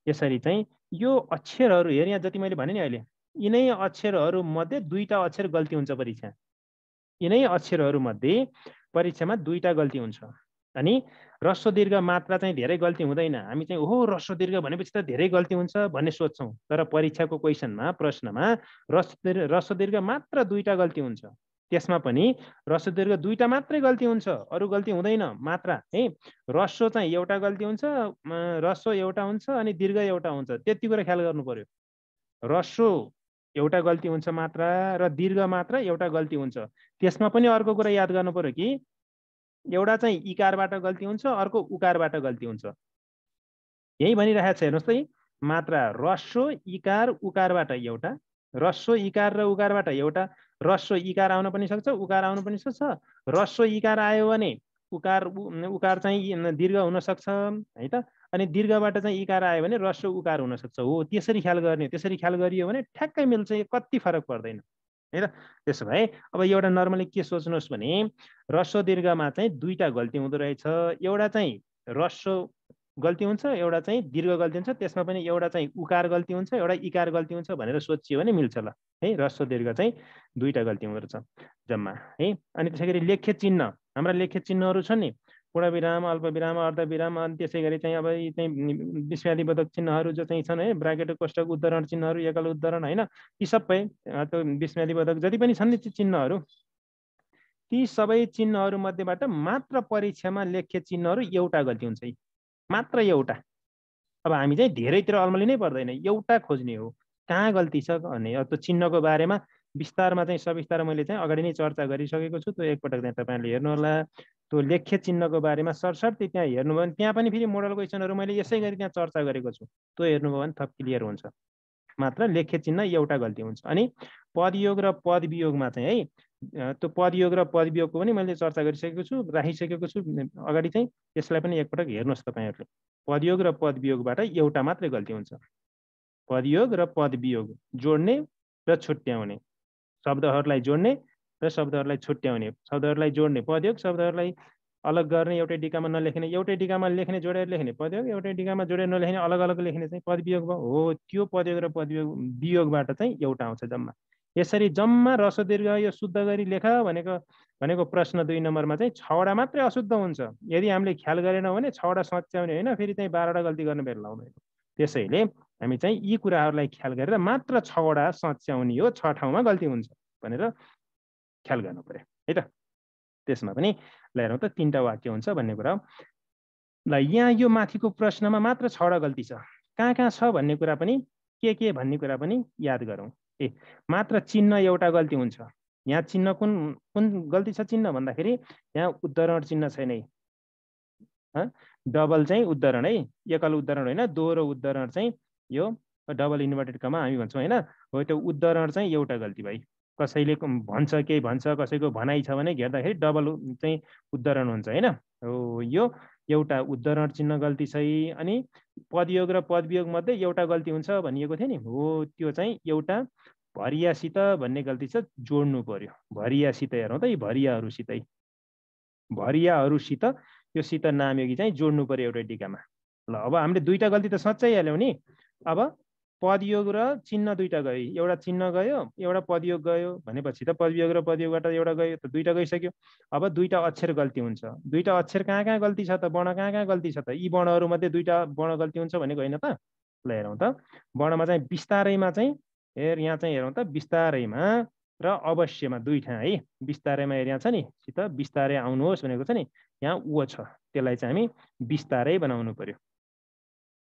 यसरी चाहिँ यो अक्षरहरू हेर यहाँ जति मैले भने नि अहिले यिनै अक्षरहरू मध्ये 2टा अक्षर गल्ती हुन्छ परीक्षा। यिनै अक्षरहरू मध्ये परीक्षामा 2टा गल्ती हुन्छ। अनि ह्रस्व दीर्घ मात्रा चाहिँ धेरै गल्ती हुँदैन। हामी चाहिँ ओहो ह्रस्व दीर्घ भनेपछि त धेरै गल्ती हुन्छ भन्ने सोच्छौँ। तर परीक्षाको क्वेसनमा प्रश्नमा ह्रस्व दीर्घ मात्र 2टा गल्ती हुन्छ। त्यसमा पनि ह्रस्व दीर्घ 2टा मात्रै गल्ती हुन्छ, अरू गल्ती हुँदैन मात्रा है। ह्रस्व चाहिँ एउटा गल्ती हुन्छ, ह्रस्व एउटा हुन्छ अनि दीर्घ एउटा हुन्छ। त्यति कुरा ख्याल गर्नु पर्यो। ह्रस्व एउटा गल्ती हुन्छ मात्रा र दीर्घ मात्र एउटा गल्ती हुन्छ। त्यसमा पनि अर्को कुरा याद गर्नु पर्यो कि एउटा चाहिँ इकारबाट गल्ती हुन्छ, अर्को उकारबाट गल्ती हुन्छ। यही भनिरहेको छ हेर्नुहोस् त मात्रा ह्रस्व इकार उकारबाट एउटा, ह्रस्व इकार र उकारबाट एउटा। ह्रस्व इकार आउन पनि सक्छ, उकार आउन पनि सक्छ। ह्रस्व इकार आयो भने उकार चाहिँ दीर्घ हुन सक्छ है त। अनि दीर्घबाट चाहिँ इकार आयो भने ह्रस्व उकार हुन सक्छ। हो त्यसरी ख्याल गर्ने। त्यसरी ख्याल गरियो भने ठ्याक्कै मिल्छ, कति फरक पर्दैन है त। त्यसो भए अब एउटा नर्मली के सोच्नुहोस् भने ह्रस्व दीर्घमा चाहिँ 2टा गल्ती हुँदो रहेछ। एउटा चाहिँ ह्रस्व गल्ती हुन्छ, एउटा चाहिँ दीर्घ गल्ती हुन्छ। त्यसमा पनि एउटा चाहिँ उकार गल्ती हुन्छ, एउटा इकार गल्ती हुन्छ भनेर सोचियो भने मिल्छ ल है। ह्रस्व दीर्घ चाहिँ 2टा गल्ती हुँदो रहेछ जम्मा है। अनि त्यसै गरी लेख्य चिन्ह, हाम्रा लेख्य चिन्हहरू छन् नि पूर्णविराम अल्पविराम अर्धविराम अनि त्यसै गरी चाहिँ अब चाहिँ विस्मयादिबोधक चिन्हहरू जो चाहिँ छन् है, ब्राकेट कोष्टक उद्धरण चिन्हहरू एकल उद्धरण होइन, ती सबै त्यो विस्मयादिबोधक जति पनि छन् नि ती चिन्हहरू, ती सबै चिन्हहरू मध्येबाट मात्र परीक्षामा लेख्य चिन्हहरू एउटा गल्ती हुन्छ, मात्र एउटा। अब हामी चाहिँ धेरैतिर अल्मलिनै पर्दैन, एउटा खोज्ने हो कहाँ गल्ती छ भन्ने। त्यो चिन्हको बारेमा विस्तारमा चाहिँ सविस्तार मैले चाहिँ अगाडि नै चर्चा गरिसकेको छु। त्यो एकपटक चाहिँ तपाईँले हेर्नु होला। त्यो लेख्य चिन्हको बारेमा सरसर्ती त्यहाँ हेर्नुभयो भने त्यहाँ पनि फेरि मोडल क्वेसनहरू मैले यसै गरी त्यहाँ चर्चा गरेको छु। त्यो हेर्नुभयो भने थप क्लियर हुन्छ। मात्र लेख्य चिन्ह एउटा गल्ती हुन्छ। अनि पदयोग र पदवियोगमा चाहिँ है, त्यो पदयोग र पदवियोगको पनि मैले चर्चा गरिसकेको छु, राखिसकेको छु अगाडि चाहिँ। यसलाई पनि एकपटक हेर्नुहोस् तपाईँहरूले। पदयोग र पदवियोगबाट एउटा मात्रै गल्ती हुन्छ। पदयोग र पदवियोग जोड्ने र छुट्याउने, शब्दहरूलाई जोड्ने र शब्दहरूलाई छुट्याउने। शब्दहरूलाई जोड्ने पदयोग, शब्दहरूलाई अलग गर्ने, एउटै डिकामा नलेख्ने, एउटै डिकामा लेख्ने जोडेर लेख्ने पदयोग, एउटै डिकामा जोडेर नलेख्ने अलग अलग लेख्ने चाहिँ पदवियोग हो। त्यो पदयोग र पदवियोग वियोगबाट चाहिँ एउटा आउँछ जम्मा। यसरी जम्मा ह्रस्व दीर्घ यो शुद्ध गरी लेख भनेको प्रश्न 2 नम्बरमा चाहिँ 6वटा मात्रै अशुद्ध हुन्छ। यदि हामीले ख्याल गरेनौँ भने 6वटा सच्याउने होइन, फेरि चाहिँ 12वटा गल्ती गर्न बेला लाउँदैन। त्यसैले हामी चाहिँ यी कुराहरूलाई ख्याल गरेर मात्र 6वटा सच्याउने हो, 6 ठाउँमा गल्ती हुन्छ भनेर ख्याल गर्नु पर्यो है त। त्यसमा पनि ल हेरौँ त 3टा वाक्य हुन्छ भन्ने कुरा हो। ल यहाँ यो माथिको प्रश्नमा मात्र 6वटा गल्ती छ। कहाँ कहाँ छ भन्ने कुरा पनि के भन्ने कुरा पनि याद गरौँ। मात्र चिन्ह एउटा गल्ती हुन्छ। यहाँ चिन्ह कुन कुन गल्ती छ चिन्ह भन्दाखेरि यहाँ उद्धरण चिन्ह छैन है, डबल चाहिँ उद्धरण है, एकल उद्धरण होइन, दोहोरो उद्धरण चाहिँ यो डबल इन्भर्टेड कमा हामी भन्छौँ होइन। हो त्यो उद्धरण चाहिँ एउटा गल्ती भाइ। कसैले भन्छ केही भन्छ, कसैको भनाइ छ भने घेर्दाखेरि डबल चाहिँ उद्धरण हुन्छ होइन। हो यो एउटा उद्धरण चिन्ह गल्ती छ। अनि पदयोग र पदवियोग मध्ये एउटा गल्ती हुन्छ भनिएको थियो नि, हो त्यो चाहिँ एउटा भरियासित भन्ने गल्ती छ, जोड्नु पर्यो। भरियासित हेरौँ त, यी भरियाहरूसितै, भरियाहरूसित यो सित नामयोगी चाहिँ जोड्नु पर्यो एउटै टिकामा। ल अब हामीले 2टा गल्ती त सच्चै हाल्यौँ नि। अब पदयोग र चिन्ह 2टा गयो, एउटा चिन्ह गयो एउटा पदयोग गयो भनेपछि त पदयोग र पदयोगबाट एउटा गयो त 2टा गइसक्यो। अब 2टा अक्षर गल्ती हुन्छ। 2टा अक्षर कहाँ कहाँ गल्ती छ त, वर्ण कहाँ कहाँ गल्ती छ त, यी वर्णहरू मध्ये 2टा वर्ण गल्ती हुन्छ भनेको होइन त। ल हेरौँ त, वर्णमा चाहिँ बिस्तारैमा चाहिँ यहाँ चाहिँ हेरौँ त, बिस्तारैमा र अवश्यमा 2 ठाउँ है। बिस्तारैमा यहाँ छ नि सित बिस्तारै आउनुहोस् भनेको छ नि, यहाँ ऊ छ, त्यसलाई चाहिँ हामी बिस्तारै बनाउनु पर्यो।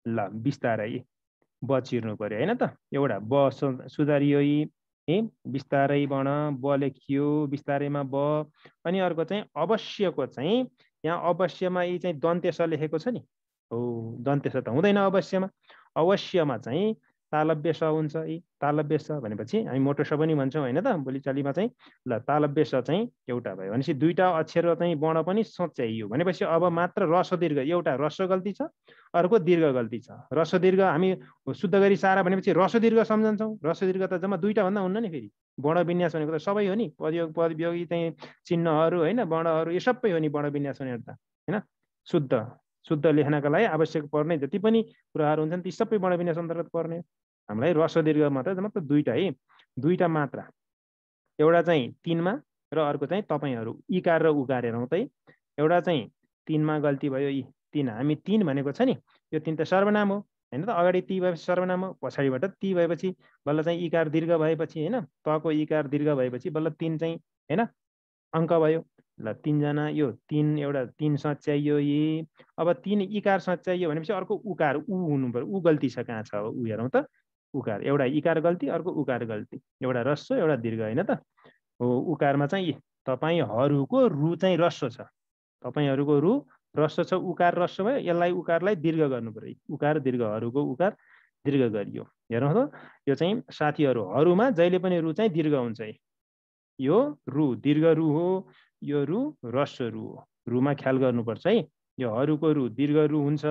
ल बिस्तारै बचिर्नु पर्यो हैन त। एउटा ब सुधारियो है, बिस्तारै बढ, ब लेखियो बिस्तारैमा ब। अनि अर्को चाहिँ अवश्यको चाहिँ यहाँ अवश्यमा यी चाहिँ दन्त्य स लेखेको छ नि, हो दन्त्य स त हुँदैन अवश्यमा। अवश्यमा चाहिँ तालव्य स हुन्छ। यी तालव्य स भनेपछि हामी मोटो स पनि भन्छौँ होइन त बोलीचालीमा चाहिँ। ल तालव्य स चाहिँ एउटा भयो भनेपछि दुईटा अक्षर चाहिँ वर्ण पनि सोच्याइयो भनेपछि अब मात्र ह्रस्व दीर्घ, एउटा ह्रस्व गल्ती छ अर्को दीर्घ गल्ती छ। ह्रस्व दीर्घ हामी शुद्ध गरी सारा भनेपछि ह्रस्व दीर्घ सम्झन्छौँ। ह्रस्व दीर्घ त जम्मा दुईटा भन्दा हुन्न नि फेरि। वर्ण विन्यास भनेको त सबै हो नि, पदयोग पदवियोगी चाहिँ चिन्हहरू होइन, वर्णहरू यो सबै हो नि वर्ण विन्यास भनेर त होइन। शुद्ध शुद्ध लेख्नका लागि आवश्यक पर्ने जति पनि कुराहरू हुन्छन् ती सबै वर्ण विन्यास अन्तर्गत पर्ने। हामीलाई ह्रस्व दीर्घ मात्र दुईटा है, दुईटा मात्रा, एउटा चाहिँ 3 मा र अर्को चाहिँ तपाईँहरू इकार र उकार हेरौँ त। एउटा चाहिँ 3 मा गल्ती भयो, यी 3 हामी 3 भनेको छ नि, यो 3 त सर्वनाम हो होइन त। अगाडि ती भएपछि सर्वनाम हो, पछाडिबाट ती भएपछि बल्ल चाहिँ इकार दीर्घ भएपछि होइन, तको इकार दीर्घ भएपछि बल्ल 3 चाहिँ होइन अङ्क भयो। ल 3 जना यो 3 एउटा 3 सच्याइयो यी। अब 3 इकार सच्याइयो भनेपछि अर्को उकार उ हुनु पर्यो। उ गल्ती छ कहाँ छ अब उ हेरौँ त। उकार एउटा इकार गल्ती अर्को उकार गल्ती, एउटा ह्रस्व एउटा दीर्घ होइन त। हो उकारमा चाहिँ तपाईँहरूको रु चाहिँ ह्रस्व छ, तपाईँहरूको रु ह्रस्व छ, उकार ह्रस्व भयो, यसलाई उकारलाई दीर्घ गर्नु पर्यो। उकार दीर्घहरूको उकार दीर्घ गरियो। हेर्नु त यो चाहिँ साथीहरूमा जहिले पनि रु चाहिँ दीर्घ हुन्छ है। यो रु दीर्घ रु हो, यो रु ह्रस्व रु हो। रुमा ख्याल गर्नुपर्छ है। यो हरूको रु दीर्घ रु हुन्छ,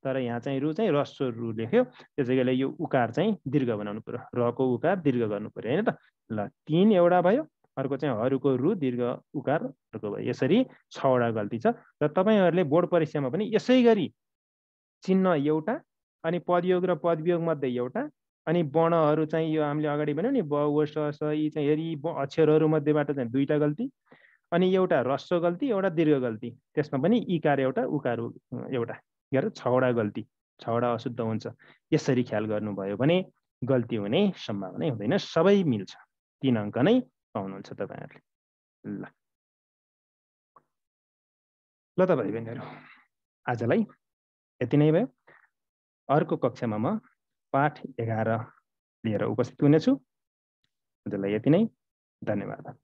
तर यहाँ चाहिँ रु चाहिँ ह्रस्व रु लेख्यो, त्यसै गरी यो उकार चाहिँ दीर्घ बनाउनु पर्यो, रको उकार दीर्घ गर्नु पर्यो होइन त। ल 3 एउटा भयो, अर्को चाहिँ हरूको रु दीर्घ उकार अर्को भयो। यसरी 6 वटा गल्ती छ र तपाईँहरूले बोर्ड परीक्षामा पनि यसै गरी चिन्ह एउटा अनि पदयोग र पदवियोग मध्ये एउटा अनि वर्णहरू चाहिँ यो हामीले अगाडि भन्यौँ नि ब व स स यी चाहिँ हेरी अक्षरहरू मध्येबाट चाहिँ दुईटा गल्ती अनि एउटा ह्रस्व गल्ती एउटा दीर्घ गल्ती, त्यसमा पनि इकार एउटा उकार एउटा गरेर 6 वटा गल्ती, 6 वटा अशुद्ध हुन्छ। यसरी ख्याल गर्नुभयो भने गल्ती हुने सम्भावना हुँदैन, सबै मिल्छ। 3 अङ्क नै पाउनुहुन्छ तपाईँहरूले। ल त भाइ बहिनीहरू आजलाई यति नै भयो। अर्को कक्षामा म पाठ 11 लिएर उपस्थित हुनेछु। आजलाई यति नै, धन्यवाद।